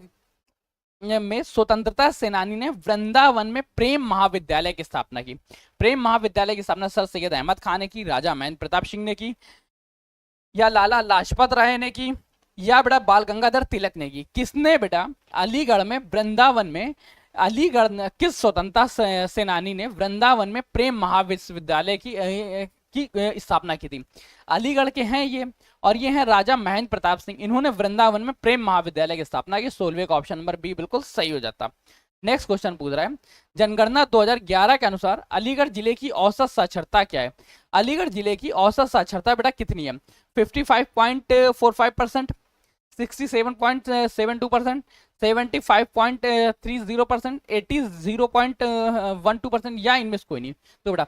में स्वतंत्रता सेनानी ने वृंदावन में प्रेम महाविद्यालय की स्थापना की। प्रेम महाविद्यालय की स्थापना सर सैयद अहमद खान ने की, राजा महेंद्र प्रताप सिंह ने की, या लाला लाजपत राय ने की, या बेटा बाल गंगाधर तिलक ने की? किसने बेटा अलीगढ़ में वृंदावन में किस स्वतंत्रता सेनानी ने वृंदावन में प्रेम महाविद्यालय की स्थापना की थी? अलीगढ़ के हैं ये, और ये हैं राजा महेंद्र प्रताप सिंह। इन्होंने वृंदावन में प्रेम महाविद्यालय की स्थापना की। 16वें का ऑप्शन नंबर बी बिल्कुल सही हो जाता। नेक्स्ट क्वेश्चन पूछ रहा है जनगणना 2011 के अनुसार अलीगढ़ जिले की औसत साक्षरता क्या है? अलीगढ़ जिले की औसत साक्षरता बेटा कितनी है? 55.45%, 67.72%, 75.30%, 80.12%, या इनमें से कोई नहीं। तो बेटा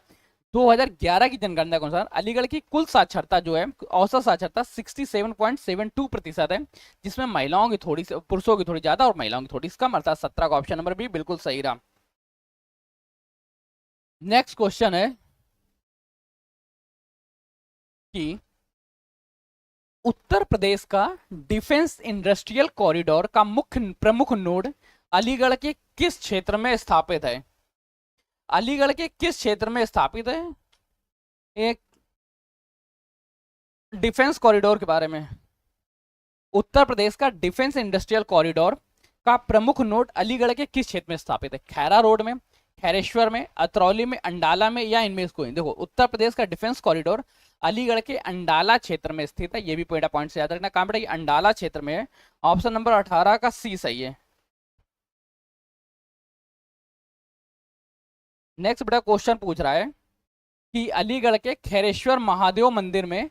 2011 की जनगणना के अनुसार अलीगढ़ की कुल साक्षरता जो है, औसत साक्षरता 67.72% है, जिसमें महिलाओं की थोड़ी, पुरुषों की थोड़ी ज्यादा और महिलाओं की थोड़ी कम। अर्थात 17 का ऑप्शन नंबर बी बिल्कुल सही रहा। नेक्स्ट क्वेश्चन है कि उत्तर प्रदेश का डिफेंस इंडस्ट्रियल कॉरिडोर का मुख्य प्रमुख नोड अलीगढ़ के किस क्षेत्र में स्थापित है? अलीगढ़ के किस क्षेत्र में स्थापित है? एक डिफेंस कॉरिडोर के बारे में। उत्तर प्रदेश का डिफेंस इंडस्ट्रियल कॉरिडोर का प्रमुख नोड अलीगढ़ के किस क्षेत्र में स्थापित है? खैरा रोड में, खैरेश्वर में, अतरौली में, अंडाला में, या इनमें से कोई? देखो, उत्तर प्रदेश का डिफेंस कॉरिडोर अलीगढ़ के अंडाला क्षेत्र में स्थित है। ये भी पॉइंट से याद रखना। कहां बेटा? अंडाला क्षेत्र में है। ऑप्शन नंबर 18 का सी सही है। नेक्स्ट बेटा क्वेश्चन पूछ रहा है कि अलीगढ़ के खैरेश्वर महादेव मंदिर में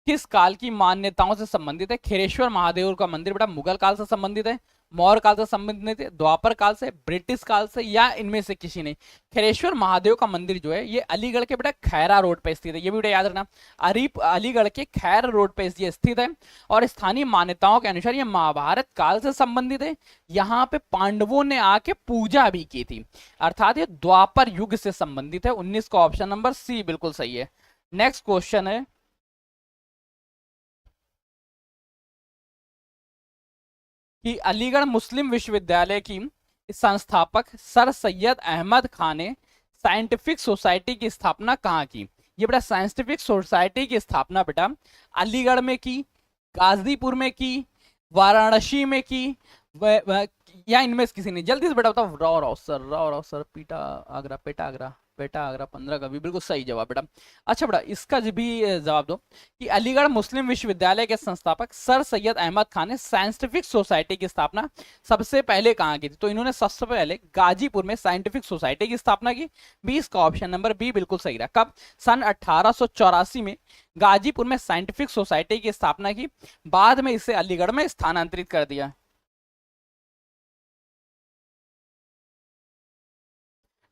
किस काल की मान्यताओं से संबंधित है? खैरेश्वर महादेव का मंदिर बेटा मुगल काल से संबंधित है, मौर्य काल से संबंधित है, द्वापर काल से, ब्रिटिश काल से, या इनमें से किसी नहीं? खैरेश्वर महादेव का मंदिर जो है ये अलीगढ़ के बेटा खैरा रोड पे स्थित है। ये भी बेटा याद रखना, अलीगढ़ के खैर रोड पे ये स्थित है। और स्थानीय मान्यताओं के अनुसार ये महाभारत काल से संबंधित है। यहाँ पे पांडवों ने आके पूजा भी की थी, अर्थात ये द्वापर युग से संबंधित है। 19 का ऑप्शन नंबर सी बिल्कुल सही है। नेक्स्ट क्वेश्चन है कि अलीगढ़ मुस्लिम विश्वविद्यालय की संस्थापक सर सैयद अहमद खान ने साइंटिफिक सोसाइटी की स्थापना कहाँ की? ये बेटा साइंटिफिक सोसाइटी की स्थापना बेटा अलीगढ़ में की, गाजीपुर में की, वाराणसी में की, या इनमें से किसी ने? जल्दी से बेटा बताओ। राव सर पीटा आगरा, पेटा आगरा, बेटा आगरा 15 का भी बिल्कुल सही जवाब बेटा। अच्छा बेटा इसका भी जवाब दो कि अलीगढ़ मुस्लिम विश्वविद्यालय के संस्थापक सर सैयद अहमद खान ने साइंटिफिक सोसाइटी की स्थापना सबसे पहले कहाँ की थी? तो इन्होंने सबसे पहले गाजीपुर में साइंटिफिक सोसाइटी की स्थापना की। 20 का ऑप्शन नंबर बी बिल्कुल सही रहा। कब? सन 1884 में गाजीपुर में साइंटिफिक सोसाइटी की स्थापना की, बाद में इसे अलीगढ़ में स्थानांतरित कर दिया।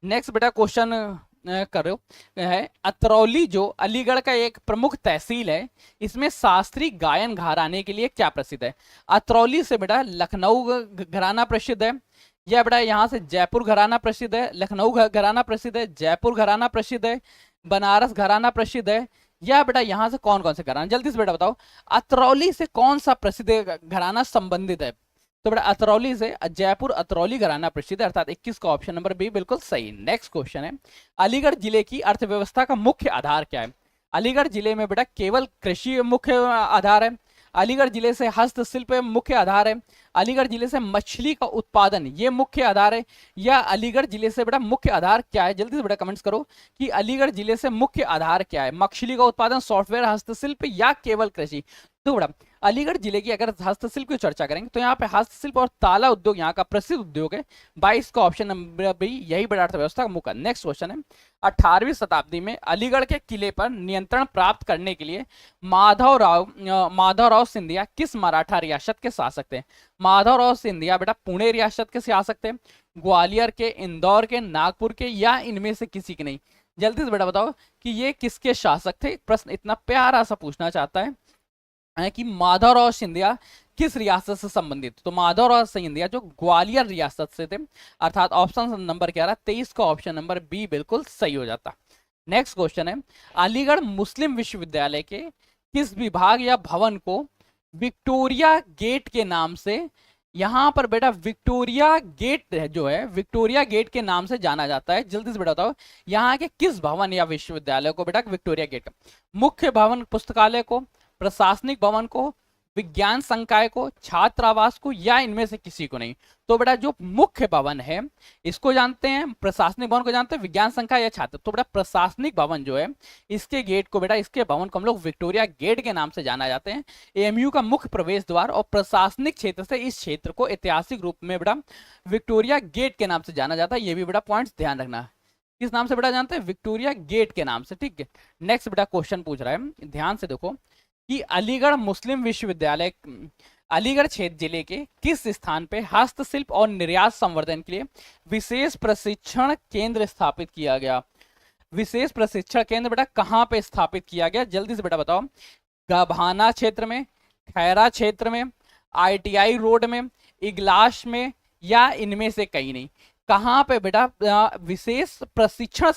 नेक्स्ट बेटा क्वेश्चन करो है, अतरौली जो अलीगढ़ का एक प्रमुख तहसील है, इसमें शास्त्रीय गायन घराने के लिए क्या प्रसिद्ध है? अतरौली से बेटा लखनऊ घराना प्रसिद्ध है, या बेटा यहाँ से जयपुर घराना प्रसिद्ध है, लखनऊ घराना प्रसिद्ध है, जयपुर घराना प्रसिद्ध है, बनारस घराना प्रसिद्ध है, या बेटा यहाँ से कौन कौन से घराना? जल्दी से बेटा बताओ, अतरौली से कौन सा प्रसिद्ध घराना संबंधित है? तो बेटा अतरौली से जयपुर अतरौली घराना प्रसिद्ध है, अर्थात 21 का ऑप्शन नंबर बी बिल्कुल सही। नेक्स्ट क्वेश्चन है, अलीगढ़ जिले की अर्थव्यवस्था का मुख्य आधार क्या है? अलीगढ़ जिले में बेटा केवल कृषि मुख्य आधार है, अलीगढ़ जिले से हस्तशिल्प मुख्य आधार है, अलीगढ़ जिले से मछली का उत्पादन ये मुख्य आधार है, या अलीगढ़ जिले से बेटा मुख्य आधार क्या है? जल्दी से बेटा कमेंट्स करो कि अलीगढ़ जिले से मुख्य आधार क्या है? मछली का उत्पादन, सॉफ्टवेयर, हस्तशिल्प, या केवल कृषि? तो बेटा अलीगढ़ जिले की अगर हस्तशिल्प की चर्चा करेंगे तो यहाँ पे हस्तशिल्प और ताला उद्योग यहाँ का प्रसिद्ध उद्योग है। 22 का ऑप्शन नंबर बी यही बड़ा अर्थव्यवस्था का मुख्य। नेक्स्ट क्वेश्चन है, 18वीं शताब्दी में अलीगढ़ के किले पर नियंत्रण प्राप्त करने के लिए माधवराव सिंधिया किस मराठा रियासत के शासक थे? माधवराव सिंधिया बेटा पुणे रियासत के शासक थे, ग्वालियर के, इंदौर के, नागपुर के, या इनमें से किसी के नहीं? जल्दी से बेटा बताओ कि ये किसके शासक थे? प्रश्न इतना प्यारा सा पूछना चाहता है कि माधवराव सिंधिया किस रियासत से संबंधित? तो माधवराव सिंधिया जो ग्वालियर रियासत से थे, अर्थात ऑप्शन नंबर क्या रहा? 23 का ऑप्शन नंबर बी बिल्कुल सही हो जाता। नेक्स्ट क्वेश्चन है, अलीगढ़ मुस्लिम विश्वविद्यालय के किस विभाग या भवन को विक्टोरिया गेट के नाम से, यहाँ पर बेटा विक्टोरिया गेट जो है विक्टोरिया गेट के नाम से जाना जाता है? जल्दी से बेटा बताओ यहाँ के किस भवन या विश्वविद्यालय को बेटा विक्टोरिया गेट? मुख्य भवन पुस्तकालय को, प्रशासनिक भवन को, विज्ञान संकाय को, छात्रावास को, या इनमें से किसी को नहीं? तो बेटा जो मुख्य भवन है इसको जानते हैं, प्रशासनिक भवन को जानते हैं, विज्ञान संकाय या छात्र? तो बेटा प्रशासनिक भवन जो है इसके गेट को बेटा इसके भवन को हम लोग विक्टोरिया गेट के नाम से जाना जाते हैं। एएमयू का मुख्य प्रवेश द्वार और प्रशासनिक क्षेत्र से इस क्षेत्र को ऐतिहासिक रूप में बेटा विक्टोरिया गेट के नाम से जाना जाता है। ये भी बेटा पॉइंट्स ध्यान रखना। किस नाम से बेटा जानते हैं? विक्टोरिया गेट के नाम से। ठीक है, नेक्स्ट बेटा क्वेश्चन पूछ रहा है, ध्यान से देखो कि अलीगढ़ मुस्लिम विश्वविद्यालय अलीगढ़ क्षेत्र जिले के किस स्थान पे हस्तशिल्प और निर्यात संवर्धन के लिए विशेष प्रशिक्षण केंद्र स्थापित किया गया? विशेष प्रशिक्षण केंद्र बेटा कहाँ पे स्थापित किया गया? जल्दी से बेटा बताओ। गभाना क्षेत्र में, खैरा क्षेत्र में, ITI रोड में, इगलास में, या इनमें से कहीं नहीं? कहाँ पे बेटा विशेष प्रशिक्षण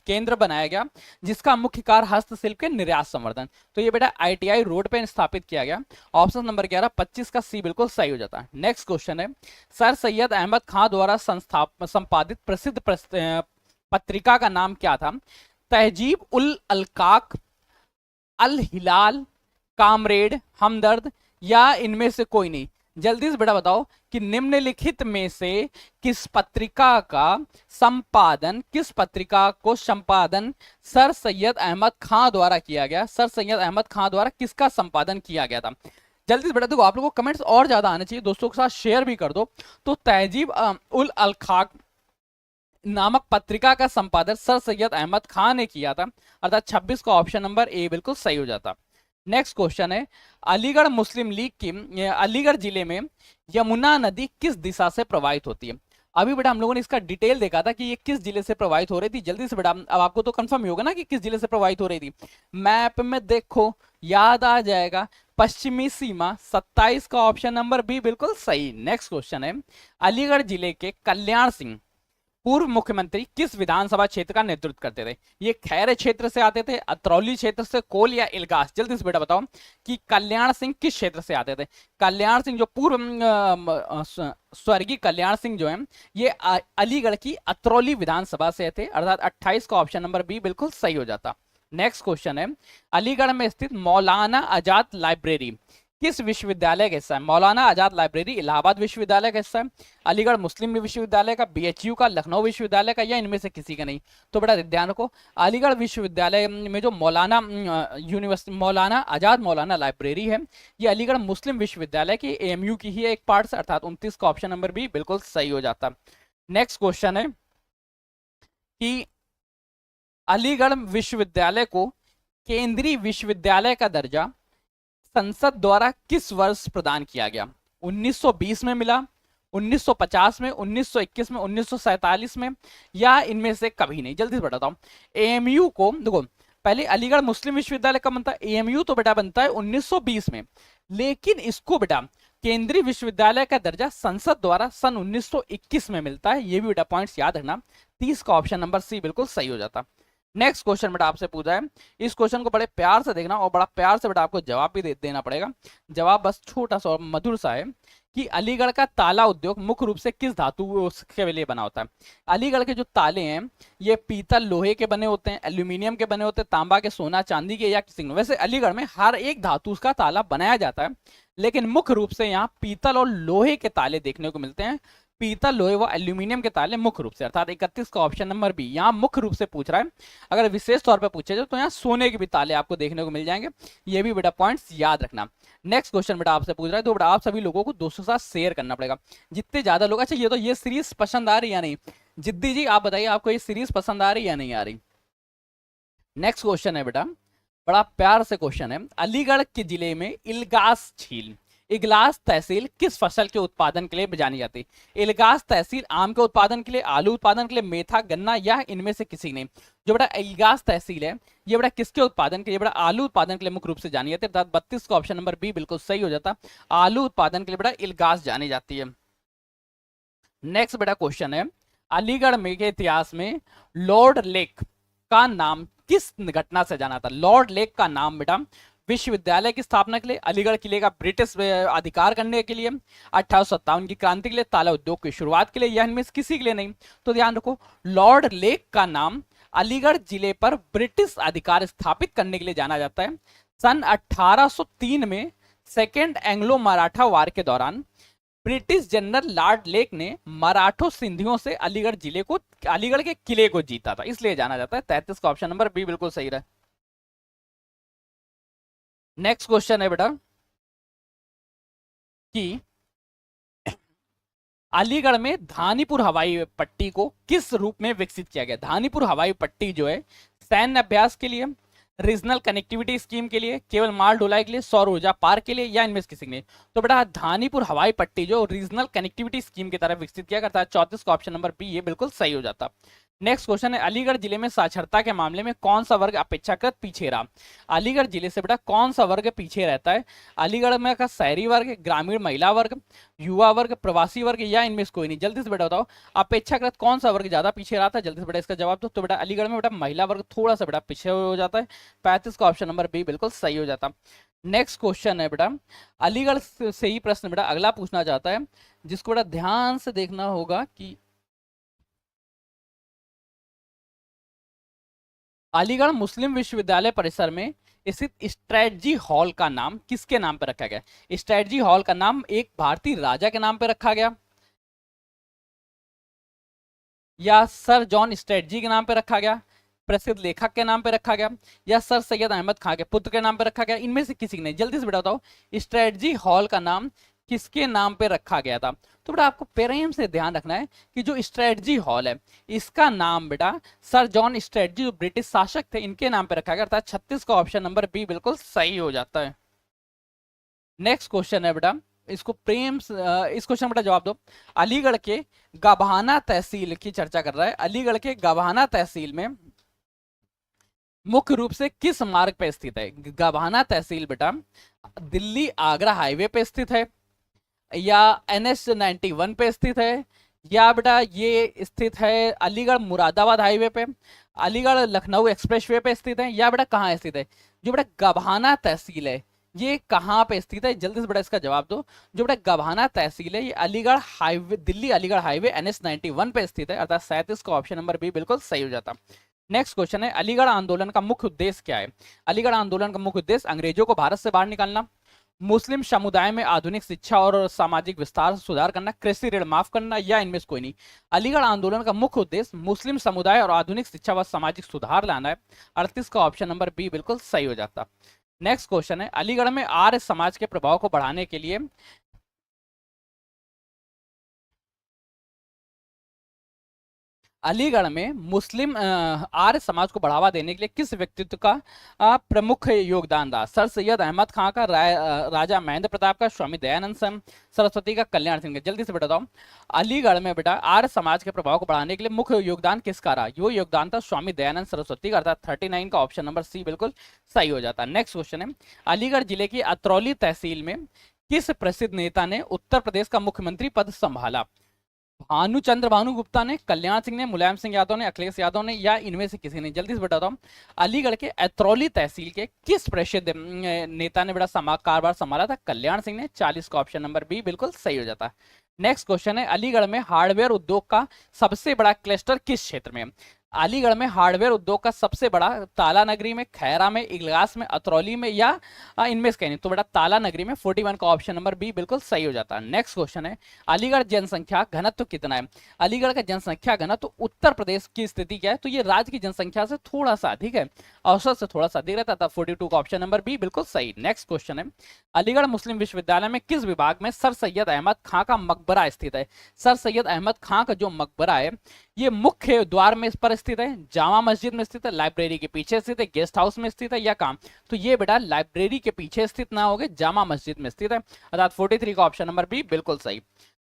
केंद्र बनाया गया जिसका मुख्य कार्य हस्तशिल्प के निर्यात संवर्धन। तो ये बेटा ITI रोड पे स्थापित किया गया। ऑप्शन नंबर 11 25 का सी बिल्कुल सही हो जाता है। नेक्स्ट क्वेश्चन है, सर सैयद अहमद खां द्वारा संपादित प्रसिद्ध पत्रिका का नाम क्या था? तहजीब उल अलकाक, अल हिलाल, कामरेड, हमदर्द या इनमें से कोई नहीं? जल्दी से बेटा बताओ कि निम्नलिखित में से किस पत्रिका को संपादन सर सैयद अहमद खां द्वारा किया गया? सर सैयद अहमद खां द्वारा किसका संपादन किया गया था? जल्दी से बेटा देखो, आप लोगों को कमेंट्स और ज्यादा आने चाहिए, दोस्तों के साथ शेयर भी कर दो। तो तहजीब उल अलखाक नामक पत्रिका का संपादन सर सैयद अहमद खान ने किया था, अर्थात 26 का ऑप्शन नंबर ए बिल्कुल सही हो जाता। नेक्स्ट क्वेश्चन है, अलीगढ़ मुस्लिम लीग की अलीगढ़ जिले में यमुना नदी किस दिशा से प्रवाहित होती है? अभी बेटा हम लोगों ने इसका डिटेल देखा था कि ये किस जिले से प्रवाहित हो रही थी। जल्दी से बेटा अब आपको तो कंफर्म ही होगा ना कि किस जिले से प्रवाहित हो रही थी। मैप में देखो, याद आ जाएगा, पश्चिमी सीमा। 27 का ऑप्शन नंबर बी बिल्कुल सही। नेक्स्ट क्वेश्चन है, अलीगढ़ जिले के कल्याण सिंह पूर्व मुख्यमंत्री किस विधानसभा क्षेत्र का नेतृत्व करते थे? ये खैर क्षेत्र से आते थे, अतरौली क्षेत्र से, कोल या इलगास? जल्दी से बेटा बताओ कि कल्याण सिंह किस क्षेत्र से आते थे? कल्याण सिंह जो पूर्व स्वर्गीय कल्याण सिंह जो है ये अलीगढ़ की अतरौली विधानसभा से थे, अर्थात 28 का ऑप्शन नंबर बी बिल्कुल सही हो जाता। नेक्स्ट क्वेश्चन है, अलीगढ़ में स्थित मौलाना आजाद लाइब्रेरी किस विश्वविद्यालय का हिस्सा है? मौलाना आजाद लाइब्रेरी इलाहाबाद विश्वविद्यालय का हिस्सा है, अलीगढ़ मुस्लिम विश्वविद्यालय का, BHU का, लखनऊ विश्वविद्यालय का, या इनमें से किसी का नहीं? तो बड़ा ध्यान रखो, अलीगढ़ विश्वविद्यालय में जो मौलाना आजाद मौलाना लाइब्रेरी है ये अलीगढ़ मुस्लिम विश्वविद्यालय की AMU की ही एक पार्ट, अर्थात 29 का ऑप्शन नंबर बी बिल्कुल सही हो जाता। नेक्स्ट क्वेश्चन है कि अलीगढ़ विश्वविद्यालय को केंद्रीय विश्वविद्यालय का दर्जा संसद द्वारा किस वर्ष प्रदान किया गया? 1920 में मिला, 1950 में, 1921 में, 1947 में, या इनमें से कभी नहीं? जल्दी से बताता हूं। AMU को देखो, पहले अलीगढ़ मुस्लिम विश्वविद्यालय कब बनता है? AMU तो बेटा बनता है 1920 में, लेकिन इसको बेटा केंद्रीय विश्वविद्यालय का दर्जा संसद द्वारा सन 1921 में मिलता है। ये भी बेटा पॉइंट्स याद रखना। 30 का ऑप्शन नंबर सी बिल्कुल सही हो जाता। नेक्स्ट क्वेश्चन बेटा आपसे पूछा है, इस क्वेश्चन को बड़े प्यार से देखना और बड़ा प्यार से बेटा आपको जवाब भी देना पड़ेगा। जवाब बस छोटा सा और मधुर सा है कि अलीगढ़ का ताला उद्योग मुख्य रूप से किस धातु के लिए बना होता है? अलीगढ़ के जो ताले हैं ये पीतल लोहे के बने होते हैं, एल्यूमिनियम के बने होते हैं, तांबा के, सोना चांदी के, या किसी। वैसे अलीगढ़ में हर एक धातु का ताला बनाया जाता है, लेकिन मुख्य रूप से यहाँ पीतल और लोहे के ताले देखने को मिलते हैं। पीतल, लोहे व एल्यूमिनियम के ताले मुख्य रूप से, अर्थात 31 का ऑप्शन नंबर बी यहाँ मुख्य रूप से पूछ रहा है। अगर विशेष तौर पे पूछे जाए तो यहाँ सोने के भी ताले आपको देखने को मिल जाएंगे। ये भी बेटा पॉइंट्स याद रखना। नेक्स्ट क्वेश्चन बेटा आपसे पूछ रहा है, तो बेटा आप सभी लोगों को दोस्तों के साथ शेयर करना पड़ेगा, जितने ज्यादा लोग। अच्छा ये सीरीज पसंद आ रही या नहीं? जिद्दी जी आप बताइए, आपको ये सीरीज पसंद आ रही या नहीं आ रही? नेक्स्ट क्वेश्चन है बेटा, बड़ा प्यार से क्वेश्चन है, अलीगढ़ के जिले में इलगास झील इगलास तहसील किस फसल के उत्पादन के लिए जानी जाती है? इलगास तहसील आम के उत्पादन के लिए, आलू उत्पादन के लिए, मेथा, गन्ना, या इनमें से किसी नहीं? जो बड़ा इलगास तहसील है ये बड़ा किसके उत्पादन के लिए? बड़ा आलू उत्पादन के लिए मुख्य रूप से जानी जाती है, अर्थात 32 का ऑप्शन नंबर बी बिल्कुल सही हो जाता। आलू उत्पादन के लिए बड़ा इलगास जानी जाती है। नेक्स्ट बेटा क्वेश्चन है, अलीगढ़ में के इतिहास में लॉर्ड लेक का नाम किस घटना से जाना था? लॉर्ड लेक का नाम बेटा विश्वविद्यालय की स्थापना के लिए, अलीगढ़ किले का ब्रिटिश अधिकार करने के लिए, 1857 की क्रांति के लिए, ताला उद्योग की शुरुआत के लिए, या इनमें से किसी के लिए नहीं? तो ध्यान रखो, लॉर्ड लेक का नाम अलीगढ़ जिले पर ब्रिटिश अधिकार स्थापित करने के लिए जाना जाता है। सन 1803 में सेकेंड एंग्लो मराठा वार के दौरान ब्रिटिश जनरल लॉर्ड लेक ने मराठों सिंधियों से अलीगढ़ के किले को जीता था, इसलिए जाना जाता है। 33 का ऑप्शन नंबर बी बिल्कुल सही रहा। नेक्स्ट क्वेश्चन है बेटा कि अलीगढ़ में धानीपुर हवाई पट्टी को किस रूप में विकसित किया गया? धानीपुर हवाई पट्टी जो है सैन्य अभ्यास के लिए, रीजनल कनेक्टिविटी स्कीम के लिए, केवल माल ढुलाई के लिए, सौर ऊर्जा पार्क के लिए, या इनमें से किसी ने? तो बेटा धानीपुर हवाई पट्टी जो रीजनल कनेक्टिविटी स्कीम की तरफ विकसित किया गया था। 34 का ऑप्शन नंबर बी ये बिल्कुल सही हो जाता। नेक्स्ट क्वेश्चन है, अलीगढ़ जिले में साक्षरता के मामले में कौन सा वर्ग अपेक्षाकृत पीछे रहा? अलीगढ़ जिले से बेटा कौन सा वर्ग पीछे रहता है? अलीगढ़ में का शहरी वर्ग, ग्रामीण महिला वर्ग, युवा वर्ग, प्रवासी वर्ग, या इनमें से कोई नहीं? जल्दी से बेटा बताओ अपेक्षाकृत कौन सा वर्ग ज्यादा पीछे रहा था? जल्दी से बेटा इसका जवाब दो। तो बेटा अलीगढ़ में बेटा महिला वर्ग थोड़ा सा बेटा पीछे हो जाता है, 35 का ऑप्शन नंबर बी बिल्कुल सही हो जाता। नेक्स्ट क्वेश्चन है बेटा, अलीगढ़ से ही प्रश्न बेटा अगला पूछना चाहता है, जिसको बेटा ध्यान से देखना होगा कि अलीगढ़ मुस्लिम विश्वविद्यालय परिसर में स्थित स्ट्रेटजी हॉल का नाम किसके नाम पर रखा गया? स्ट्रेटजी हॉल का नाम एक भारतीय राजा के नाम पर रखा गया, या सर जॉन स्ट्रेटजी के नाम पर रखा गया, प्रसिद्ध लेखक के नाम पर रखा गया, या सर सैयद अहमद खान के पुत्र के नाम पर रखा गया? इनमें से किसी ने? जल्दी से बेटा बताओ स्ट्रेटजी हॉल का नाम किसके नाम पे रखा गया था? तो बेटा आपको प्रेम से ध्यान रखना है कि जो स्ट्रेटजी हॉल है इसका नाम बेटा सर जॉन स्ट्रेटजी जो ब्रिटिश शासक थे इनके नाम पे रखा गया, अर्थात 36 का ऑप्शन नंबर बी बिल्कुल सही हो जाता है। नेक्स्ट क्वेश्चन है बेटा, इसको प्रेम इस क्वेश्चन बेटा जवाब दो। अलीगढ़ के गभाना तहसील की चर्चा कर रहा है, अलीगढ़ के गभाना तहसील में मुख्य रूप से किस मार्ग पे स्थित है? गभाना तहसील बेटा दिल्ली आगरा हाईवे पे स्थित है, या NH91 पे स्थित है, या बेटा ये स्थित है अलीगढ़ मुरादाबाद हाईवे पे, अलीगढ़ लखनऊ एक्सप्रेसवे पे स्थित है, या बेटा कहाँ स्थित है? जो बेटा गभाना तहसील है ये कहाँ पे स्थित है? जल्दी से बेटा इसका जवाब दो। जो बेटा गभाना तहसील है ये Aligarh highway, Delhi Aligarh highway NH91 पे स्थित है, अर्थात 37 का ऑप्शन नंबर बी बिल्कुल सही हो जाता। नेक्स्ट क्वेश्चन है, अलीगढ़ आंदोलन का मुख्य उद्देश्य क्या है? अलीगढ़ आंदोलन का मुख्य उद्देश्य अंग्रेजों को भारत से बाहर निकालना, मुस्लिम समुदाय में आधुनिक शिक्षा और सामाजिक विस्तार सुधार करना, कृषि ऋण माफ करना, या इनमें से कोई नहीं? अलीगढ़ आंदोलन का मुख्य उद्देश्य मुस्लिम समुदाय और आधुनिक शिक्षा व सामाजिक सुधार लाना है, 38 का ऑप्शन नंबर बी बिल्कुल सही हो जाता। नेक्स्ट क्वेश्चन है, अलीगढ़ में आर्य समाज के प्रभाव को बढ़ाने के लिए अलीगढ़ में मुस्लिम आर्य समाज को बढ़ावा देने के लिए किस व्यक्तित्व का प्रमुख योगदान रहा? सर सैयद अहमद खान का, राजा महेंद्र प्रताप का, स्वामी दयानंद सरस्वती का, कल्याण सिंह का? जल्दी से बताओ अलीगढ़ में बेटा आर्य समाज के प्रभाव को बढ़ाने के लिए मुख्य योगदान किसका रहा? वो योगदान था स्वामी दयानंद सरस्वती का, अर्थात 39 का ऑप्शन नंबर सी बिल्कुल सही हो जाता है। नेक्स्ट क्वेश्चन है, अलीगढ़ जिले की अतरौली तहसील में किस प्रसिद्ध नेता ने उत्तर प्रदेश का मुख्यमंत्री पद संभाला? भानुचंद्र भानुगुप्ता ने, कल्याण सिंह ने, मुलायम सिंह यादव ने, अखिलेश यादव ने, या इनमें से किसी ने? जल्दी से बताता हूँ अलीगढ़ के अतरौली तहसील के किस प्रसिद्ध नेता ने बड़ा कारभार संभाला था? कल्याण सिंह ने, 40 का ऑप्शन नंबर बी बिल्कुल सही हो जाता है। नेक्स्ट क्वेश्चन है, अलीगढ़ में हार्डवेयर उद्योग का सबसे बड़ा क्लस्टर किस क्षेत्र में? अलीगढ़ में हार्डवेयर उद्योग का सबसे बड़ा ताला नगरी में, खैरा में, इगलास में, अतरौली में, या इनमें से कहीं नहीं? तो बेटा ताला नगरी में, 41 का ऑप्शन नंबर बी बिल्कुल सही हो जाता है। नेक्स्ट क्वेश्चन है, अलीगढ़ जनसंख्या घनत्व कितना है? अलीगढ़ का जनसंख्या घनत्व उत्तर प्रदेश की स्थिति क्या है? तो ये राज्य की जनसंख्या से थोड़ा सा अधिक है, औसत से थोड़ा सा अधिक रहता था, 42 का ऑप्शन नंबर बी बिल्कुल सही। नेक्स्ट क्वेश्चन है, अलीगढ़ मुस्लिम विश्वविद्यालय में किस विभाग में सर सैयद अहमद खां का मकबरा स्थित है? सर सैयद अहमद खां का जो मकबरा है ये मुख्य द्वार में इस पर स्थित है, जामा मस्जिद में स्थित है, लाइब्रेरी के पीछे स्थित है, गेस्ट हाउस में स्थित है, या कहां? तो ये बेटा लाइब्रेरी के पीछे स्थित ना होगे, जामा मस्जिद में स्थित है, अर्थात 43 का ऑप्शन नंबर बी बिल्कुल सही।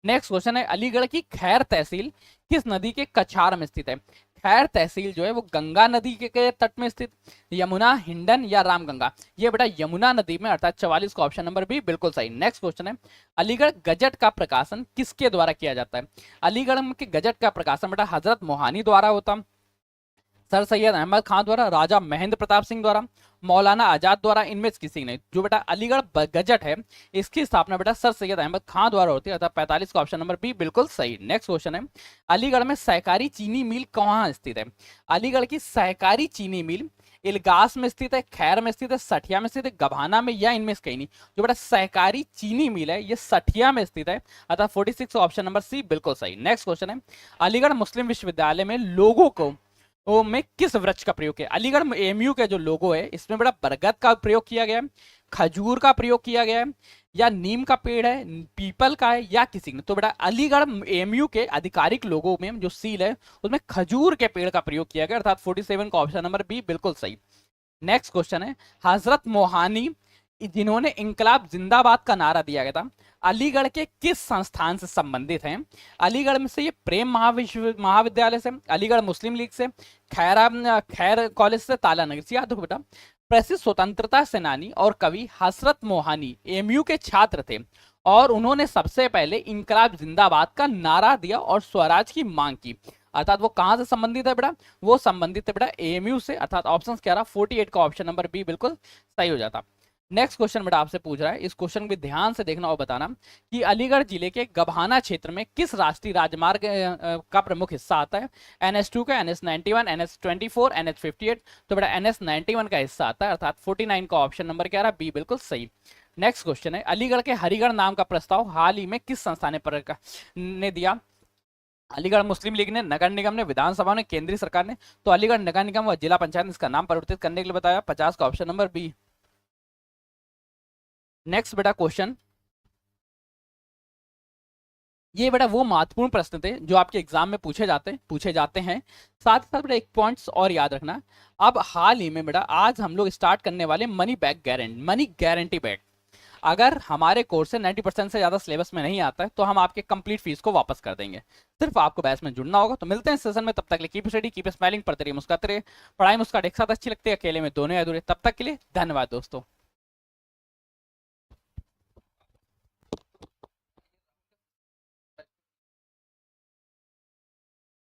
नेक्स्ट क्वेश्चन है, अलीगढ़ की खैर तहसील किस नदी के कछार में स्थित है? खैर तहसील जो है वो गंगा नदी के तट में स्थित, यमुना, हिंडन, या रामगंगा? ये बेटा यमुना नदी में, अर्थात 44 का ऑप्शन नंबर बी बिल्कुल सही। नेक्स्ट क्वेश्चन है, अलीगढ़ गजट का प्रकाशन किसके द्वारा किया जाता है? अलीगढ़ के गजट का प्रकाशन बेटा हजरत मोहानी द्वारा होता, सर सैयद अहमद खान द्वारा, राजा महेंद्र प्रताप सिंह द्वारा, मौलाना आजाद द्वारा, इनमें से किसी नहीं? जो बेटा अलीगढ़ गजट है इसकी स्थापना बेटा सर सैयद अहमद खान द्वारा होती है, अर्थात 45 का ऑप्शन नंबर बी बिल्कुल सही। नेक्स्ट क्वेश्चन है, अलीगढ़ में सहकारी चीनी मिल कहाँ स्थित है? अलीगढ़ की सहकारी चीनी मिल इलगास में स्थित है, खैर में स्थित है, सठिया में स्थित है, गभाना में, या इनमें से कहीं नहीं? जो बेटा सहकारी चीनी मिल है ये सठिया में स्थित है, अर्थात 46 ऑप्शन नंबर सी बिल्कुल सही। नेक्स्ट क्वेश्चन है, अलीगढ़ मुस्लिम विश्वविद्यालय में लोगों को में किस वृक्ष का प्रयोग किया? अलीगढ़ एमयू का जो लोगो है इसमें बड़ा बरगद का प्रयोग किया गया है, खजूर का प्रयोग किया गया है, या नीम का पेड़ है, पीपल का है, या किसी ने? तो बेटा अलीगढ़ एमयू के आधिकारिक लोगो में जो सील है उसमें खजूर के पेड़ का प्रयोग किया गया, अर्थात 47 का ऑप्शन नंबर बी बिल्कुल सही। नेक्स्ट क्वेश्चन है, हजरत मोहानी जिन्होंने इंकलाब जिंदाबाद का नारा दिया गया था, अलीगढ़ के किस संस्थान से संबंधित हैं? अलीगढ़ में से ये प्रेम महाविद्यालय से, अलीगढ़ मुस्लिम लीग से, खैर कॉलेज से, ताला नगर से। याद रखो बेटा, प्रसिद्ध स्वतंत्रता सेनानी और कवि हसरत मोहानी एमयू के छात्र थे और उन्होंने सबसे पहले इंकलाब जिंदाबाद का नारा दिया और स्वराज की मांग की। अर्थात वो कहां से संबंधित है बेटा? वो संबंधित है बेटा एएमयू से। अर्थात ऑप्शन क्या रहा? 48 का ऑप्शन नंबर बी बिल्कुल सही हो जाता। नेक्स्ट क्वेश्चन बेटा आपसे पूछ रहा है, इस क्वेश्चन भी ध्यान से देखना और बताना कि अलीगढ़ जिले के गभाना क्षेत्र में किस राष्ट्रीय राजमार्ग का प्रमुख हिस्सा आता है? NH2 का, NH91, NH24, NH58। तो बेटा NH91 का हिस्सा आता है, अर्थात 49 का ऑप्शन नंबर क्या रहा? बी बिल्कुल सही। नेक्स्ट क्वेश्चन है, अलीगढ़ के हरिगढ़ नाम का प्रस्ताव हाल ही में किस संस्था ने दिया? अलीगढ़ मुस्लिम लीग ने, नगर निगम ने, विधानसभा ने, केंद्रीय सरकार ने? तो अलीगढ़ नगर निगम व जिला पंचायत ने इसका नाम परिवर्तित करने के लिए बताया। 50 का ऑप्शन नंबर बी। नेक्स्ट बेटा क्वेश्चन, ये बेटा वो महत्वपूर्ण प्रश्न थे जो आपके एग्जाम में पूछे जाते हैं। साथ ही साथ बेटा एक पॉइंट्स और याद रखना, अब हाल ही में बेटा आज हम लोग स्टार्ट करने वाले मनी गारंटी बैक। अगर हमारे कोर्स से 90% से ज्यादा सिलेबस में नहीं आता है तो हम आपके कंप्लीट फीस को वापस कर देंगे। सिर्फ आपको बैच में जुड़ना होगा। तो मिलते हैं सेशन में, तब तक के लिए कीप स्टडी, कीप स्माइलिंग, पढ़ते रहिए, मुस्कुराते रहिए। पढ़ाई मुस्कुराहट एक साथ अच्छी लगती है, अकेले में दोनों अधूरे। तब तक के लिए धन्यवाद दोस्तों।